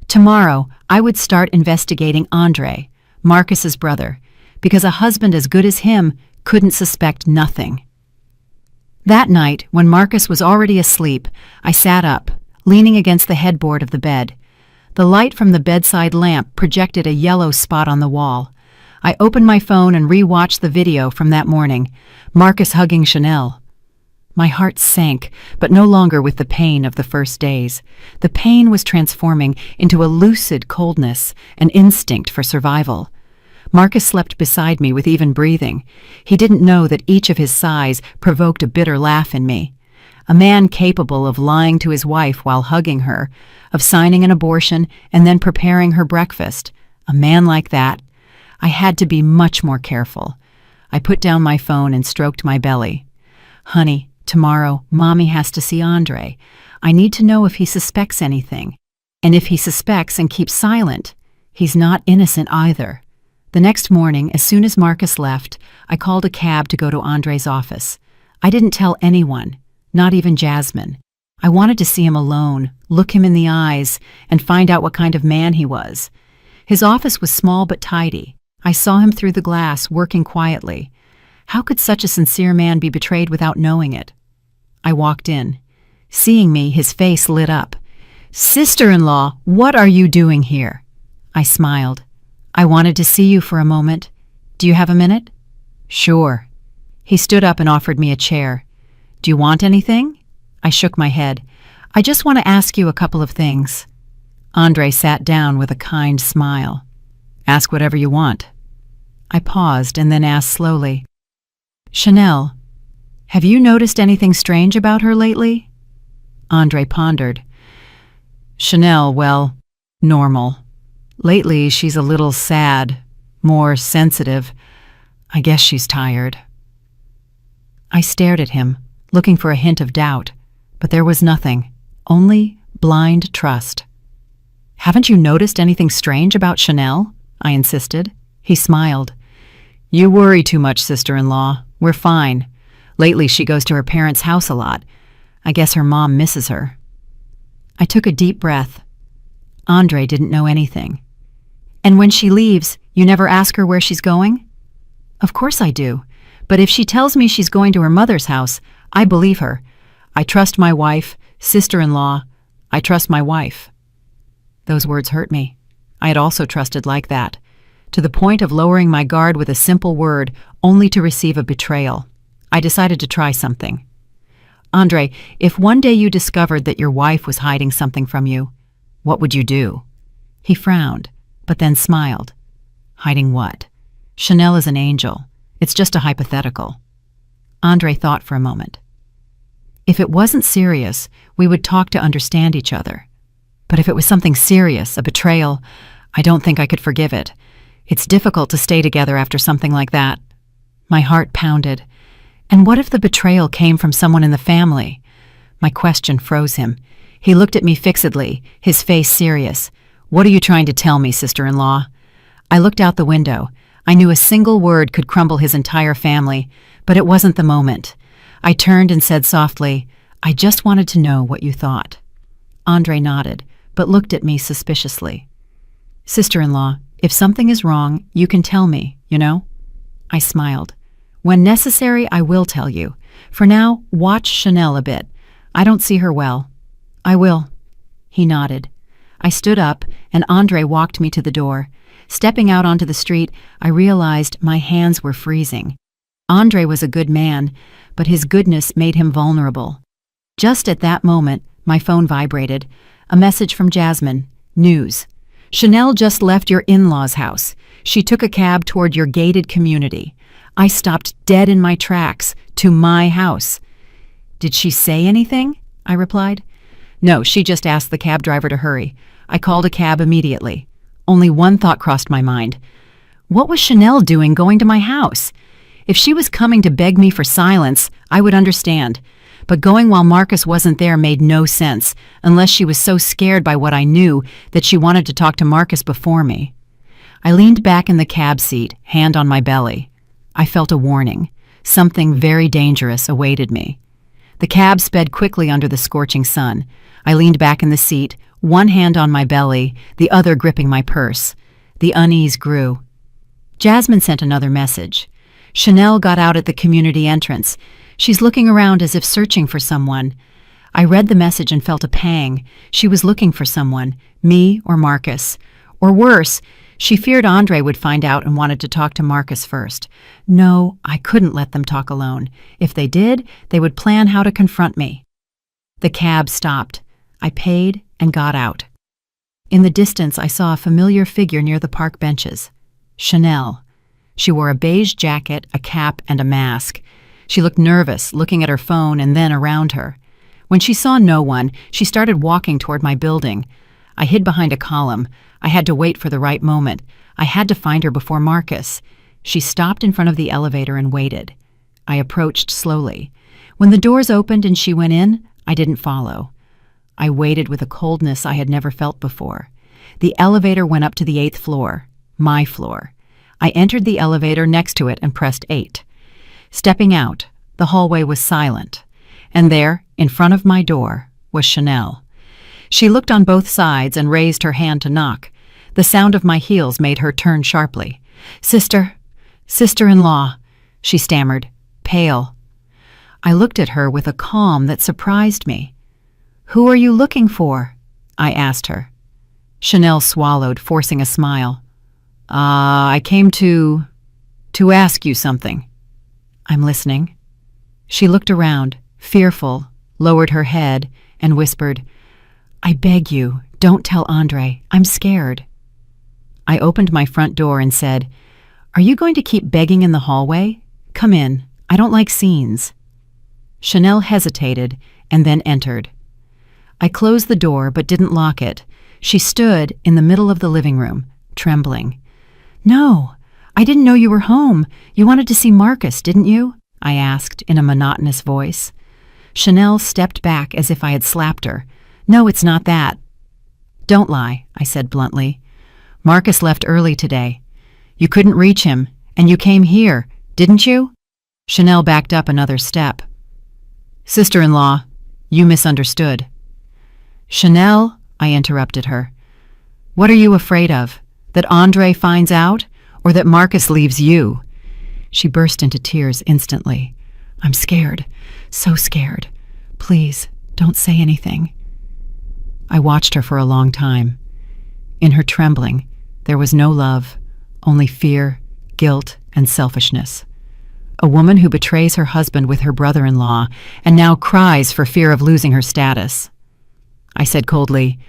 Tomorrow, I would start investigating Andre, Marcus's brother, because a husband as good as him couldn't suspect nothing. That night, when Marcus was already asleep, I sat up, leaning against the headboard of the bed. The light from the bedside lamp projected a yellow spot on the wall. I opened my phone and re-watched the video from that morning, Marcus hugging Chanel. My heart sank, but no longer with the pain of the first days. The pain was transforming into a lucid coldness, an instinct for survival. Marcus slept beside me with even breathing. He didn't know that each of his sighs provoked a bitter laugh in me. A man capable of lying to his wife while hugging her, of signing an abortion and then preparing her breakfast. A man like that. I had to be much more careful. I put down my phone and stroked my belly. "Honey, tomorrow, Mommy has to see Andre. I need to know if he suspects anything. And if he suspects and keeps silent, he's not innocent either." The next morning, as soon as Marcus left, I called a cab to go to Andre's office. I didn't tell anyone, not even Jasmine. I wanted to see him alone, look him in the eyes, and find out what kind of man he was. His office was small but tidy. I saw him through the glass, working quietly. How could such a sincere man be betrayed without knowing it? I walked in. Seeing me, his face lit up. "Sister-in-law, what are you doing here?" I smiled. "I wanted to see you for a moment. Do you have a minute?" "Sure." He stood up and offered me a chair. "Do you want anything?" I shook my head. "I just want to ask you a couple of things." Andre sat down with a kind smile. "Ask whatever you want." I paused and then asked slowly, "Chanel, have you noticed anything strange about her lately?" Andre pondered. "Chanel, well, normal. Lately, she's a little sad, more sensitive. I guess she's tired." I stared at him, looking for a hint of doubt, but there was nothing, only blind trust. "Haven't you noticed anything strange about Chanel?" I insisted. He smiled. "You worry too much, sister-in-law. We're fine. Lately, she goes to her parents' house a lot. I guess her mom misses her." I took a deep breath. Andre didn't know anything. "And when she leaves, you never ask her where she's going?" "Of course I do. But if she tells me she's going to her mother's house, I believe her. I trust my wife, sister-in-law. I trust my wife." Those words hurt me. I had also trusted like that, to the point of lowering my guard with a simple word, only to receive a betrayal. I decided to try something. "Andre, if one day you discovered that your wife was hiding something from you, what would you do?" He frowned, but then smiled. "Hiding what? Chanel is an angel. It's just a hypothetical." Andre thought for a moment. "If it wasn't serious, we would talk to understand each other. But if it was something serious, a betrayal, I don't think I could forgive it. It's difficult to stay together after something like that." My heart pounded. And what if the betrayal came from someone in the family? My question froze him. He looked at me fixedly, his face serious. "What are you trying to tell me, sister-in-law?" I looked out the window. I knew a single word could crumble his entire family, but it wasn't the moment. I turned and said softly, "I just wanted to know what you thought." Andre nodded, but looked at me suspiciously. "Sister-in-law, if something is wrong, you can tell me, you know?" I smiled. "When necessary, I will tell you. For now, watch Chanel a bit. I don't see her well." "I will." He nodded. I stood up, and Andre walked me to the door. Stepping out onto the street, I realized my hands were freezing. Andre was a good man, but his goodness made him vulnerable. Just at that moment, my phone vibrated. A message from Jasmine. News. "Chanel just left your in-laws' house. She took a cab toward your gated community. I stopped dead in my tracks, to my house. "Did she say anything?" I replied. "No, she just asked the cab driver to hurry. I called a cab immediately." Only one thought crossed my mind. What was Chanel doing going to my house? If she was coming to beg me for silence, I would understand. But going while Marcus wasn't there made no sense, unless she was so scared by what I knew that she wanted to talk to Marcus before me. I leaned back in the cab seat, hand on my belly. I felt a warning. Something very dangerous awaited me. The cab sped quickly under the scorching sun. I leaned back in the seat, one hand on my belly, the other gripping my purse. The unease grew. Jasmine sent another message. Chanel got out at the community entrance. She's looking around as if searching for someone. I read the message and felt a pang. She was looking for someone, me or Marcus. Or worse, she feared Andre would find out and wanted to talk to Marcus first. No, I couldn't let them talk alone. If they did, they would plan how to confront me. The cab stopped. I paid and got out. In the distance, I saw a familiar figure near the park benches. Chanel. She wore a beige jacket, a cap, and a mask. She looked nervous, looking at her phone and then around her. When she saw no one, she started walking toward my building. I hid behind a column. I had to wait for the right moment. I had to find her before Marcus. She stopped in front of the elevator and waited. I approached slowly. When the doors opened and she went in, I didn't follow. I waited with a coldness I had never felt before. The elevator went up to the 8th floor, my floor. I entered the elevator next to it and pressed 8. Stepping out, the hallway was silent, and there, in front of my door, was Chanel. She looked on both sides and raised her hand to knock. The sound of my heels made her turn sharply. Sister-in-law, she stammered, pale. I looked at her with a calm that surprised me. "Who are you looking for?" I asked her. Chanel swallowed, forcing a smile. I came to ask you something." "I'm listening." She looked around, fearful, lowered her head, and whispered, "I beg you, don't tell Andre. I'm scared." I opened my front door and said, "Are you going to keep begging in the hallway? Come in. I don't like scenes." Chanel hesitated and then entered. I closed the door but didn't lock it. She stood in the middle of the living room, trembling. "No, I didn't know you were home. You wanted to see Marcus, didn't you?" I asked in a monotonous voice. Chanel stepped back as if I had slapped her. "No, it's not that." "Don't lie," I said bluntly. "Marcus left early today. You couldn't reach him, and you came here, didn't you?" Chanel backed up another step. "Sister-in-law, you misunderstood." "Chanel," I interrupted her. "What are you afraid of? That Andre finds out, or that Marcus leaves you?" She burst into tears instantly. "I'm scared, so scared. Please, don't say anything." I watched her for a long time. In her trembling, there was no love, only fear, guilt, and selfishness. A woman who betrays her husband with her brother-in-law and now cries for fear of losing her status. I said coldly,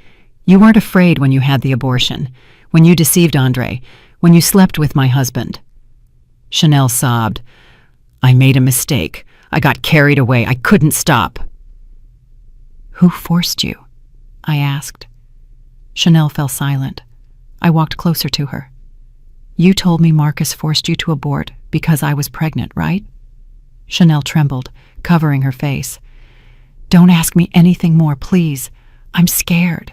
"You weren't afraid when you had the abortion, when you deceived Andre, when you slept with my husband." Chanel sobbed. "I made a mistake. I got carried away. I couldn't stop." "Who forced you?" I asked. Chanel fell silent. I walked closer to her. "You told me Marcus forced you to abort because I was pregnant, right?" Chanel trembled, covering her face. "Don't ask me anything more, please. I'm scared."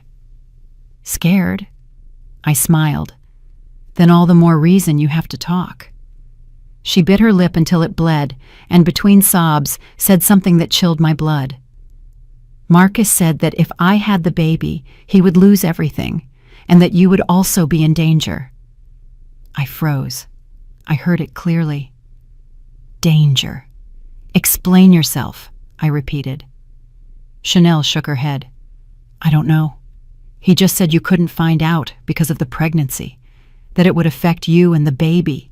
"Scared?" I smiled. "Then all the more reason you have to talk." She bit her lip until it bled, and between sobs said something that chilled my blood. "Marcus said that if I had the baby, he would lose everything, and that you would also be in danger." I froze. I heard it clearly. "Danger. Explain yourself," I repeated. Chanel shook her head. "I don't know. He just said you couldn't find out because of the pregnancy, that it would affect you and the baby."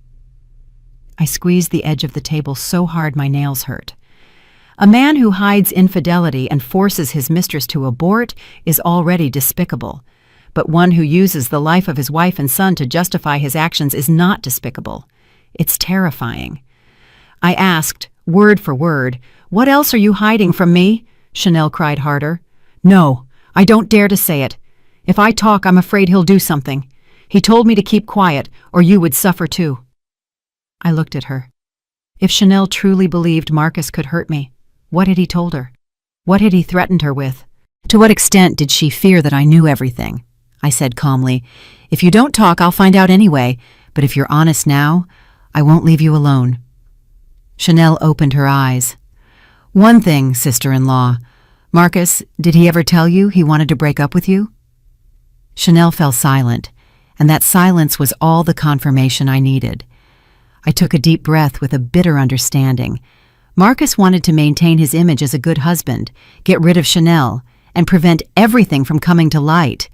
I squeezed the edge of the table so hard my nails hurt. A man who hides infidelity and forces his mistress to abort is already despicable, but one who uses the life of his wife and son to justify his actions is not despicable. It's terrifying. I asked, word for word. "What else are you hiding from me?" Chanel cried harder. "No, I don't dare to say it. If I talk, I'm afraid he'll do something. He told me to keep quiet, or you would suffer too." I looked at her. If Chanel truly believed Marcus could hurt me, what had he told her? What had he threatened her with? To what extent did she fear that I knew everything? I said calmly, "If you don't talk, I'll find out anyway, but if you're honest now, I won't leave you alone." Chanel opened her eyes. "One thing, sister-in-law. Marcus, did he ever tell you he wanted to break up with you?" Chanel fell silent, and that silence was all the confirmation I needed. I took a deep breath with a bitter understanding. Marcus wanted to maintain his image as a good husband, get rid of Chanel, and prevent everything from coming to light.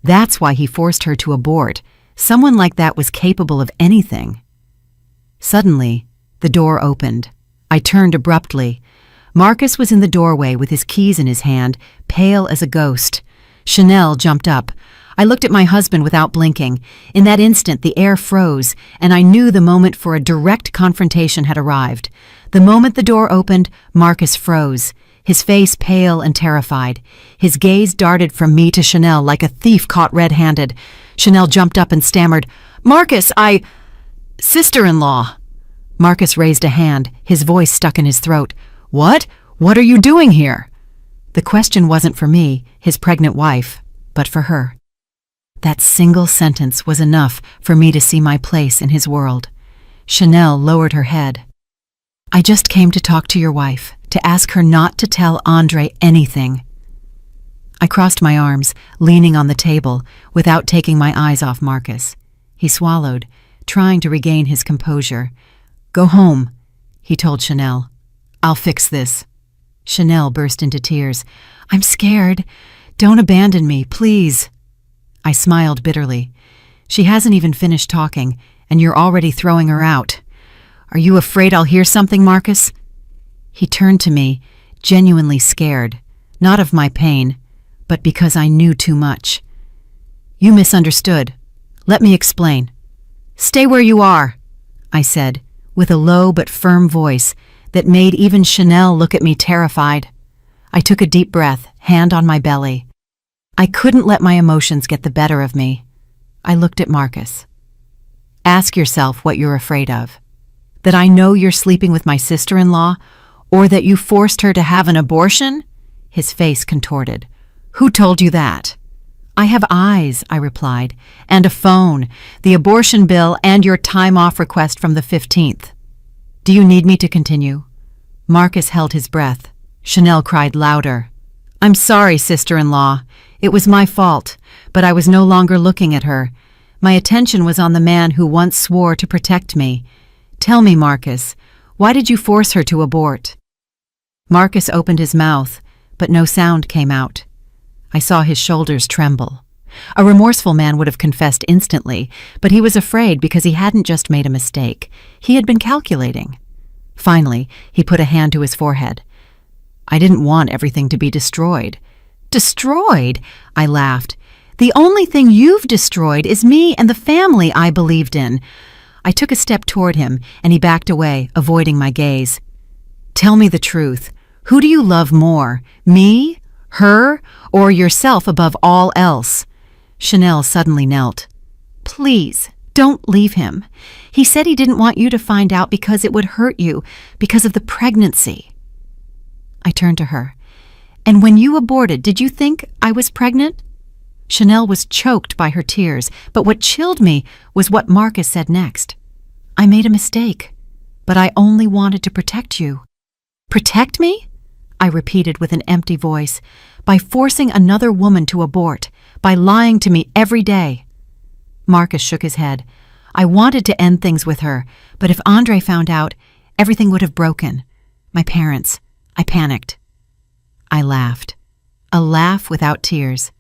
That's why he forced her to abort. Someone like that was capable of anything. Suddenly, the door opened. I turned abruptly. Marcus was in the doorway with his keys in his hand, pale as a ghost. Chanel jumped up. I looked at my husband without blinking. In that instant, the air froze, and I knew the moment for a direct confrontation had arrived. The moment the door opened, Marcus froze, his face pale and terrified. His gaze darted from me to Chanel like a thief caught red-handed. Chanel jumped up and stammered, "Marcus, Sister-in-law." Marcus raised a hand, his voice stuck in his throat. "What? What are you doing here?" The question wasn't for me, his pregnant wife, but for her. That single sentence was enough for me to see my place in his world. Chanel lowered her head. "I just came to talk to your wife, to ask her not to tell Andre anything." I crossed my arms, leaning on the table, without taking my eyes off Marcus. He swallowed, trying to regain his composure. "Go home," he told Chanel. "I'll fix this." Chanel burst into tears. "I'm scared. Don't abandon me, please." I smiled bitterly. "She hasn't even finished talking, and you're already throwing her out. Are you afraid I'll hear something, Marcus?" He turned to me, genuinely scared, not of my pain, but because I knew too much. "You misunderstood. Let me explain." "Stay where you are," I said, with a low but firm voice that made even Chanel look at me terrified. I took a deep breath, hand on my belly. I couldn't let my emotions get the better of me. I looked at Marcus. "Ask yourself what you're afraid of. That I know you're sleeping with my sister-in-law, or that you forced her to have an abortion?" His face contorted. "Who told you that?" "I have eyes," I replied, "and a phone, the abortion bill, and your time-off request from the 15th. Do you need me to continue?" Marcus held his breath. Chanel cried louder. "I'm sorry, sister-in-law. It was my fault, but I was no longer looking at her. My attention was on the man who once swore to protect me. Tell me, Marcus, why did you force her to abort?" Marcus opened his mouth, but no sound came out. I saw his shoulders tremble. A remorseful man would have confessed instantly, but he was afraid because he hadn't just made a mistake. He had been calculating. Finally, he put a hand to his forehead. "I didn't want everything to be destroyed." "Destroyed?" I laughed. "The only thing you've destroyed is me and the family I believed in." I took a step toward him, and he backed away, avoiding my gaze. "Tell me the truth. Who do you love more, me, her, or yourself above all else?" Chanel suddenly knelt. "Please, don't leave him. He said he didn't want you to find out because it would hurt you, because of the pregnancy." I turned to her. "And when you aborted, did you think I was pregnant?" Chanel was choked by her tears, but what chilled me was what Marcus said next. "I made a mistake, but I only wanted to protect you." "Protect me?" I repeated with an empty voice. "By forcing another woman to abort, by lying to me every day." Marcus shook his head. "I wanted to end things with her, but if Andre found out, everything would have broken. My parents. I panicked." I laughed. A laugh without tears.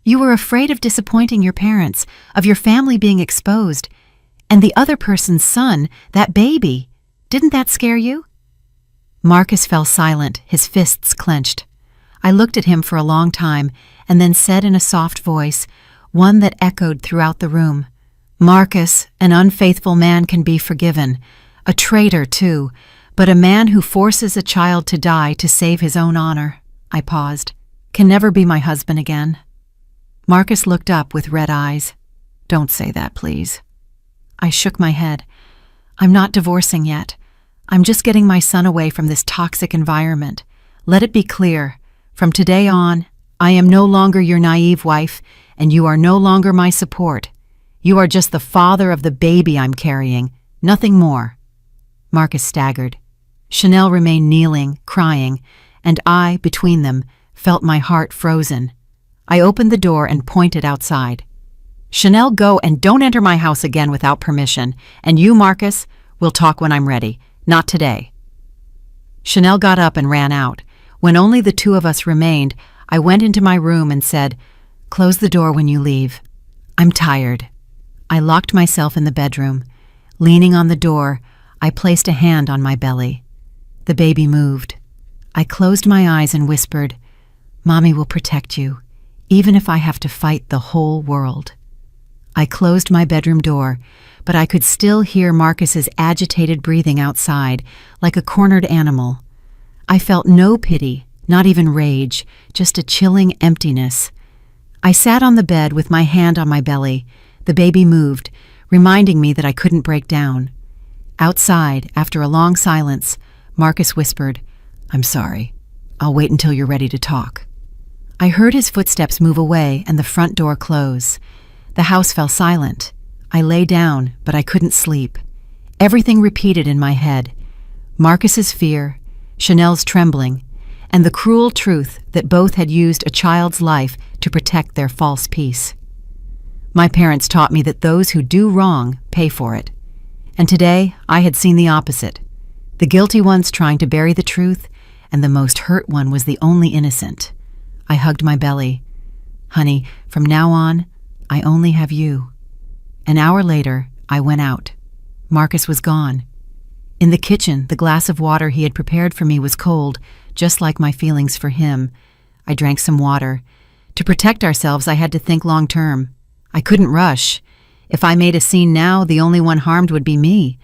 "You were afraid of disappointing your parents, of your family being exposed, and the other person's son, that baby. Didn't that scare you?" Marcus fell silent, his fists clenched. I looked at him for a long time, and then said in a soft voice, one that echoed throughout the room, "Marcus, an unfaithful man can be forgiven. A traitor, too, but a man who forces a child to die to save his own honor, I paused, can never be my husband again. Marcus looked up with red eyes. Don't say that, please. I shook my head. I'm not divorcing yet. I'm just getting my son away from this toxic environment. Let it be clear, from today on, I am no longer your naive wife, and you are no longer my support. You are just the father of the baby I'm carrying, nothing more. Marcus staggered. Chanel remained kneeling, crying, and I, between them, felt my heart frozen. I opened the door and pointed outside. Chanel, go and don't enter my house again without permission. And you, Marcus, we'll talk when I'm ready, not today. Chanel got up and ran out. When only the two of us remained, I went into my room and said, "Close the door when you leave. I'm tired." I locked myself in the bedroom. Leaning on the door, I placed a hand on my belly. The baby moved. I closed my eyes and whispered, "Mommy will protect you, even if I have to fight the whole world." I closed my bedroom door, but I could still hear Marcus's agitated breathing outside, like a cornered animal. I felt no pity, not even rage, just a chilling emptiness. I sat on the bed with my hand on my belly. The baby moved, reminding me that I couldn't break down. Outside, after a long silence, Marcus whispered, "I'm sorry. I'll wait until you're ready to talk." I heard his footsteps move away and the front door close. The house fell silent. I lay down, but I couldn't sleep. Everything repeated in my head. Marcus's fear, Chanel's trembling, and the cruel truth that both had used a child's life to protect their false peace. My parents taught me that those who do wrong pay for it. And today, I had seen the opposite. The guilty ones trying to bury the truth, and the most hurt one was the only innocent. I hugged my belly. "Honey, from now on, I only have you." An hour later, I went out. Marcus was gone. In the kitchen, the glass of water he had prepared for me was cold, just like my feelings for him. I drank some water. To protect ourselves, I had to think long term. I couldn't rush. If I made a scene now, the only one harmed would be me.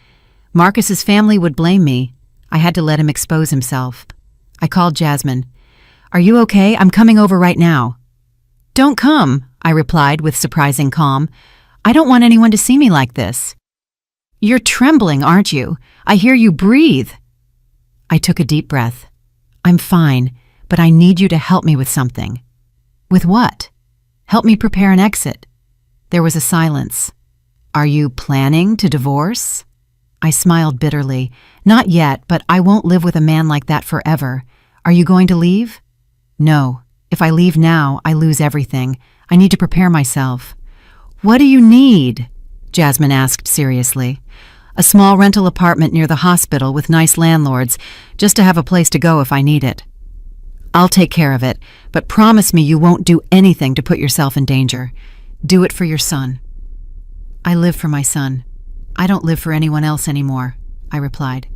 Marcus's family would blame me. I had to let him expose himself. I called Jasmine. "Are you okay? I'm coming over right now." "Don't come," I replied with surprising calm. "I don't want anyone to see me like this." "You're trembling, aren't you? I hear you breathe." I took a deep breath. "I'm fine, but I need you to help me with something." "With what?" "Help me prepare an exit." There was a silence. "Are you planning to divorce?" I smiled bitterly. "Not yet, but I won't live with a man like that forever. Are you going to leave?" "No. If I leave now, I lose everything. I need to prepare myself." "What do you need?" Jasmine asked seriously. "A small rental apartment near the hospital with nice landlords, just to have a place to go if I need it." "I'll take care of it, but promise me you won't do anything to put yourself in danger. Do it for your son." "I live for my son. I don't live for anyone else anymore," I replied.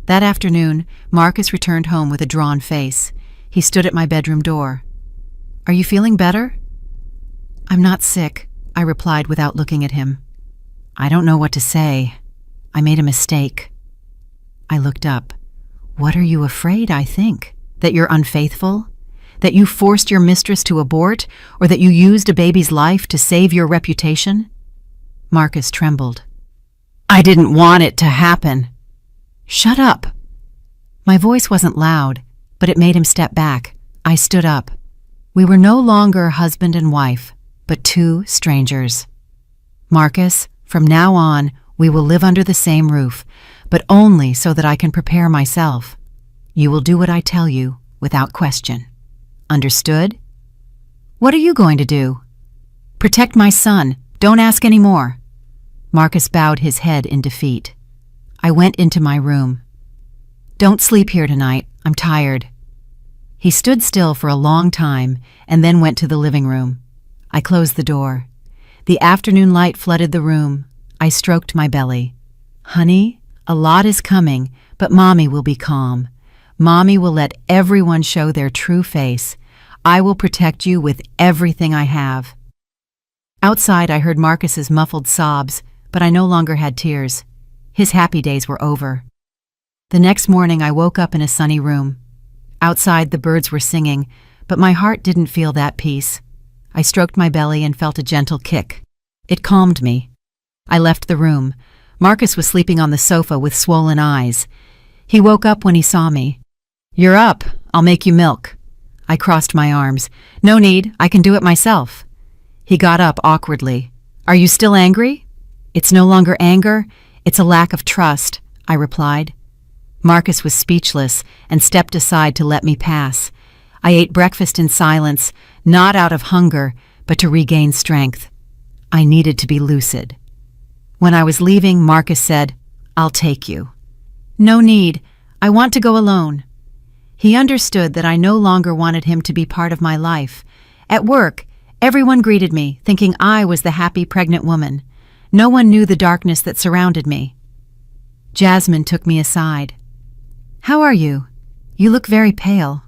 That afternoon, Marcus returned home with a drawn face. He stood at my bedroom door. "Are you feeling better?" "I'm not sick," I replied without looking at him. "I don't know what to say. I made a mistake." I looked up. "What are you afraid I think? That you're unfaithful? That you forced your mistress to abort? Or that you used a baby's life to save your reputation?" Marcus trembled. "I didn't want it to happen." "Shut up." My voice wasn't loud, but it made him step back. I stood up. We were no longer husband and wife, but two strangers. "Marcus, from now on, we will live under the same roof, but only so that I can prepare myself. You will do what I tell you, without question. Understood?" "What are you going to do?" "Protect my son. Don't ask any more." Marcus bowed his head in defeat. I went into my room. "Don't sleep here tonight. I'm tired." He stood still for a long time and then went to the living room. I closed the door. The afternoon light flooded the room. I stroked my belly. "Honey, a lot is coming, but Mommy will be calm. Mommy will let everyone show their true face. I will protect you with everything I have." Outside, I heard Marcus's muffled sobs, but I no longer had tears. His happy days were over. The next morning I woke up in a sunny room. Outside the birds were singing, but my heart didn't feel that peace. I stroked my belly and felt a gentle kick. It calmed me. I left the room. Marcus was sleeping on the sofa with swollen eyes. He woke up when he saw me. "You're up. I'll make you milk." I crossed my arms. "No need. I can do it myself." He got up awkwardly. "Are you still angry?" "It's no longer anger. It's a lack of trust," I replied. Marcus was speechless and stepped aside to let me pass. I ate breakfast in silence, not out of hunger, but to regain strength. I needed to be lucid. When I was leaving, Marcus said, "I'll take you." "No need. I want to go alone." He understood that I no longer wanted him to be part of my life. At work, everyone greeted me, thinking I was the happy pregnant woman. No one knew the darkness that surrounded me. Jasmine took me aside. "How are you? You look very pale."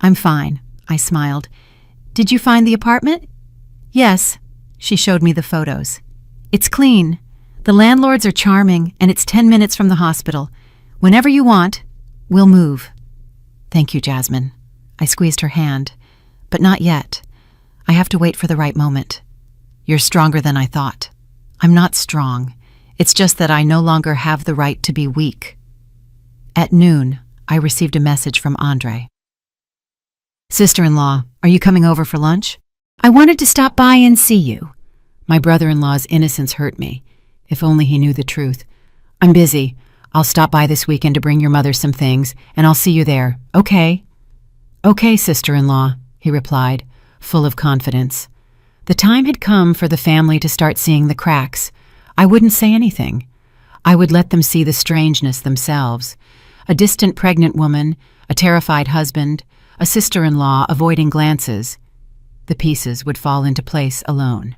"I'm fine," I smiled. "Did you find the apartment?" "Yes." She showed me the photos. "It's clean. The landlords are charming, and it's 10 minutes from the hospital. Whenever you want, we'll move." "Thank you, Jasmine." I squeezed her hand. "But not yet. I have to wait for the right moment." "You're stronger than I thought." "I'm not strong. It's just that I no longer have the right to be weak." At noon, I received a message from Andre. "Sister-in-law, are you coming over for lunch? I wanted to stop by and see you." My brother-in-law's innocence hurt me. If only he knew the truth. "I'm busy. I'll stop by this weekend to bring your mother some things, and I'll see you there, okay?" "Okay, sister-in-law," he replied, full of confidence. The time had come for the family to start seeing the cracks. I wouldn't say anything. I would let them see the strangeness themselves. A distant pregnant woman, a terrified husband, a sister-in-law avoiding glances. The pieces would fall into place alone.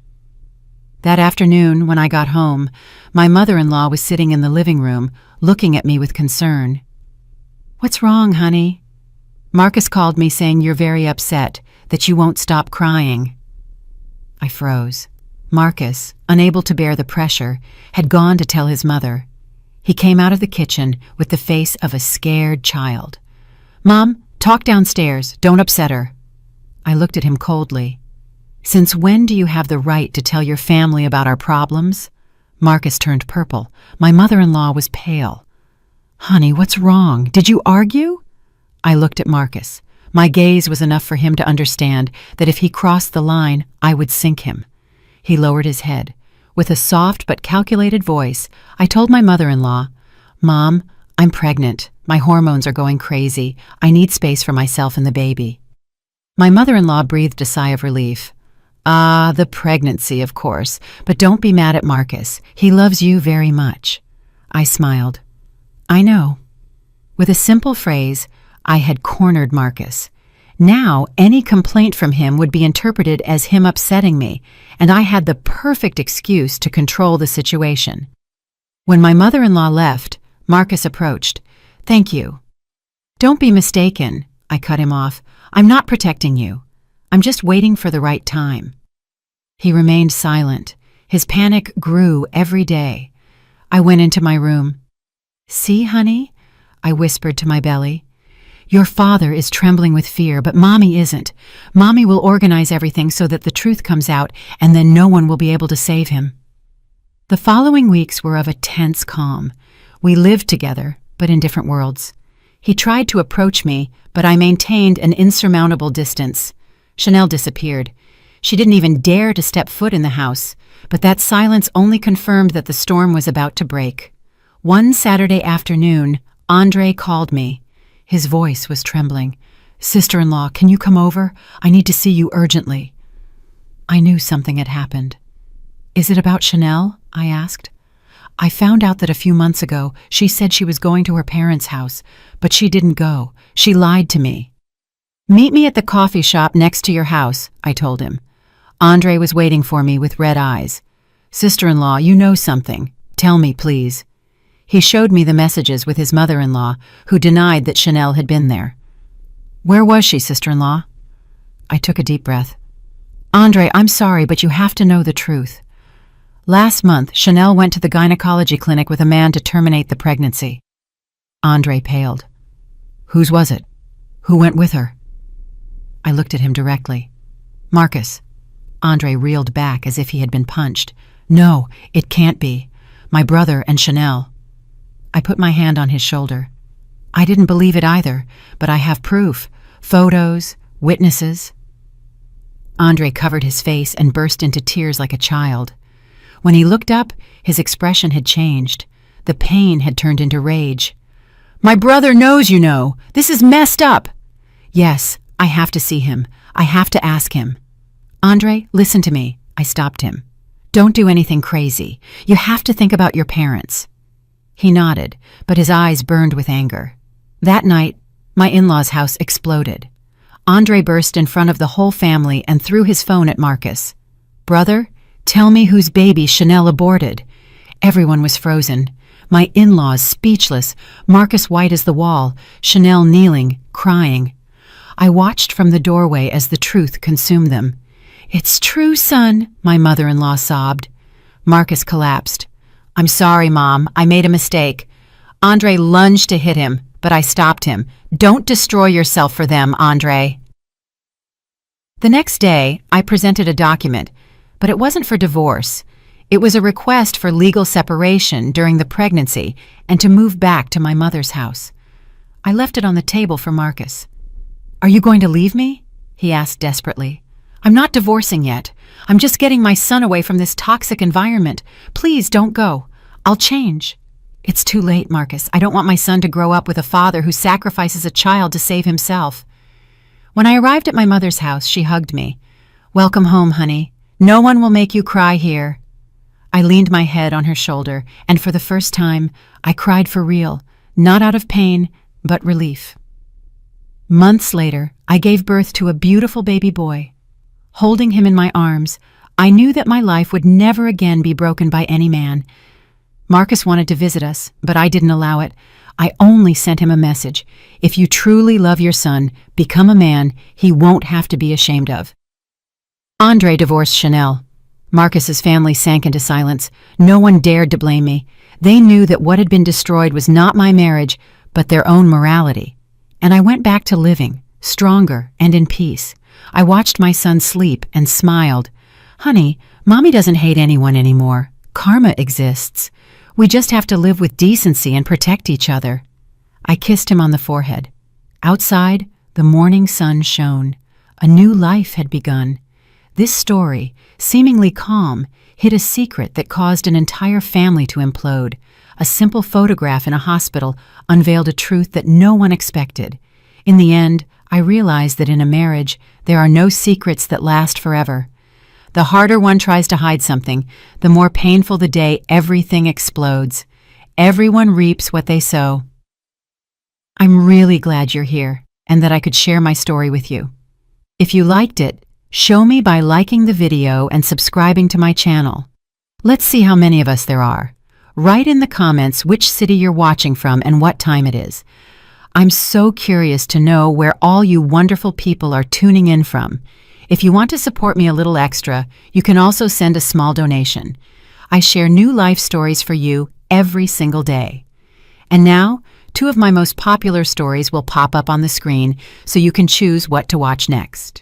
That afternoon, when I got home, my mother-in-law was sitting in the living room, looking at me with concern. "What's wrong, honey?" "Marcus called me saying you're very upset, that you won't stop crying." I froze. Marcus, unable to bear the pressure, had gone to tell his mother. He came out of the kitchen with the face of a scared child. "Mom, talk downstairs. Don't upset her." I looked at him coldly. "Since when do you have the right to tell your family about our problems?" Marcus turned purple. My mother-in-law was pale. "Honey, what's wrong? Did you argue?" I looked at Marcus. My gaze was enough for him to understand that if he crossed the line, I would sink him. He lowered his head. With a soft but calculated voice, I told my mother-in-law, "Mom, I'm pregnant. My hormones are going crazy. I need space for myself and the baby." My mother-in-law breathed a sigh of relief. "Ah, the pregnancy, of course. But don't be mad at Marcus. He loves you very much." I smiled. "I know." With a simple phrase, I had cornered Marcus. Now, any complaint from him would be interpreted as him upsetting me, and I had the perfect excuse to control the situation. When my mother-in-law left, Marcus approached. "Thank you." "Don't be mistaken," I cut him off. "I'm not protecting you. I'm just waiting for the right time." He remained silent. His panic grew every day. I went into my room. "See, honey?" I whispered to my belly. "Your father is trembling with fear, but Mommy isn't. Mommy will organize everything so that the truth comes out, and then no one will be able to save him." The following weeks were of a tense calm. We lived together, but in different worlds. He tried to approach me, but I maintained an insurmountable distance. Chanel disappeared. She didn't even dare to step foot in the house, but that silence only confirmed that the storm was about to break. One Saturday afternoon, Andre called me. His voice was trembling. "Sister-in-law, can you come over? I need to see you urgently." I knew something had happened. "Is it about Chanel?" I asked. "I found out that a few months ago she said she was going to her parents' house, but she didn't go. She lied to me." "Meet me at the coffee shop next to your house," I told him. Andre was waiting for me with red eyes. "Sister-in-law, you know something. Tell me, please." He showed me the messages with his mother-in-law, who denied that Chanel had been there. "Where was she, sister-in-law?" I took a deep breath. "Andre, I'm sorry, but you have to know the truth." Last month, Chanel went to the gynecology clinic with a man to terminate the pregnancy. Andre paled. Whose was it? Who went with her? I looked at him directly. Marcus. Andre reeled back as if he had been punched. No, it can't be. My brother and Chanel. I put my hand on his shoulder. I didn't believe it either, but I have proof. Photos, witnesses. Andre covered his face and burst into tears like a child. When he looked up, his expression had changed. The pain had turned into rage. My brother knows, you know. This is messed up. Yes, I have to see him. I have to ask him. Andre, listen to me. I stopped him. Don't do anything crazy. You have to think about your parents. He nodded, but his eyes burned with anger. That night, my in-laws' house exploded. Andre burst in front of the whole family and threw his phone at Marcus. Brother, tell me whose baby Chanel aborted. Everyone was frozen. My in-laws speechless, Marcus white as the wall, Chanel kneeling, crying. I watched from the doorway as the truth consumed them. It's true, son, my mother-in-law sobbed. Marcus collapsed. I'm sorry, Mom. I made a mistake. Andre lunged to hit him, but I stopped him. Don't destroy yourself for them, Andre. The next day, I presented a document, but it wasn't for divorce. It was a request for legal separation during the pregnancy and to move back to my mother's house. I left it on the table for Marcus. Are you going to leave me? He asked desperately. I'm not divorcing yet. I'm just getting my son away from this toxic environment. Please don't go. I'll change. It's too late, Marcus. I don't want my son to grow up with a father who sacrifices a child to save himself. When I arrived at my mother's house, she hugged me. Welcome home, honey. No one will make you cry here. I leaned my head on her shoulder, and for the first time, I cried for real, not out of pain, but relief. Months later, I gave birth to a beautiful baby boy. Holding him in my arms, I knew that my life would never again be broken by any man. Marcus wanted to visit us, but I didn't allow it. I only sent him a message. If you truly love your son, become a man he won't have to be ashamed of. Andre divorced Chanel. Marcus's family sank into silence. No one dared to blame me. They knew that what had been destroyed was not my marriage, but their own morality. And I went back to living, stronger and in peace. I watched my son sleep and smiled. Honey, Mommy doesn't hate anyone anymore. Karma exists. We just have to live with decency and protect each other. I kissed him on the forehead. Outside, the morning sun shone. A new life had begun. This story, seemingly calm, hid a secret that caused an entire family to implode. A simple photograph in a hospital unveiled a truth that no one expected. In the end, I realized that in a marriage, there are no secrets that last forever. The harder one tries to hide something, the more painful the day everything explodes. Everyone reaps what they sow. I'm really glad you're here and that I could share my story with you. If you liked it, show me by liking the video and subscribing to my channel. Let's see how many of us there are. Write in the comments which city you're watching from and what time it is. I'm so curious to know where all you wonderful people are tuning in from. If you want to support me a little extra, you can also send a small donation. I share new life stories for you every single day. And now, 2 of my most popular stories will pop up on the screen so you can choose what to watch next.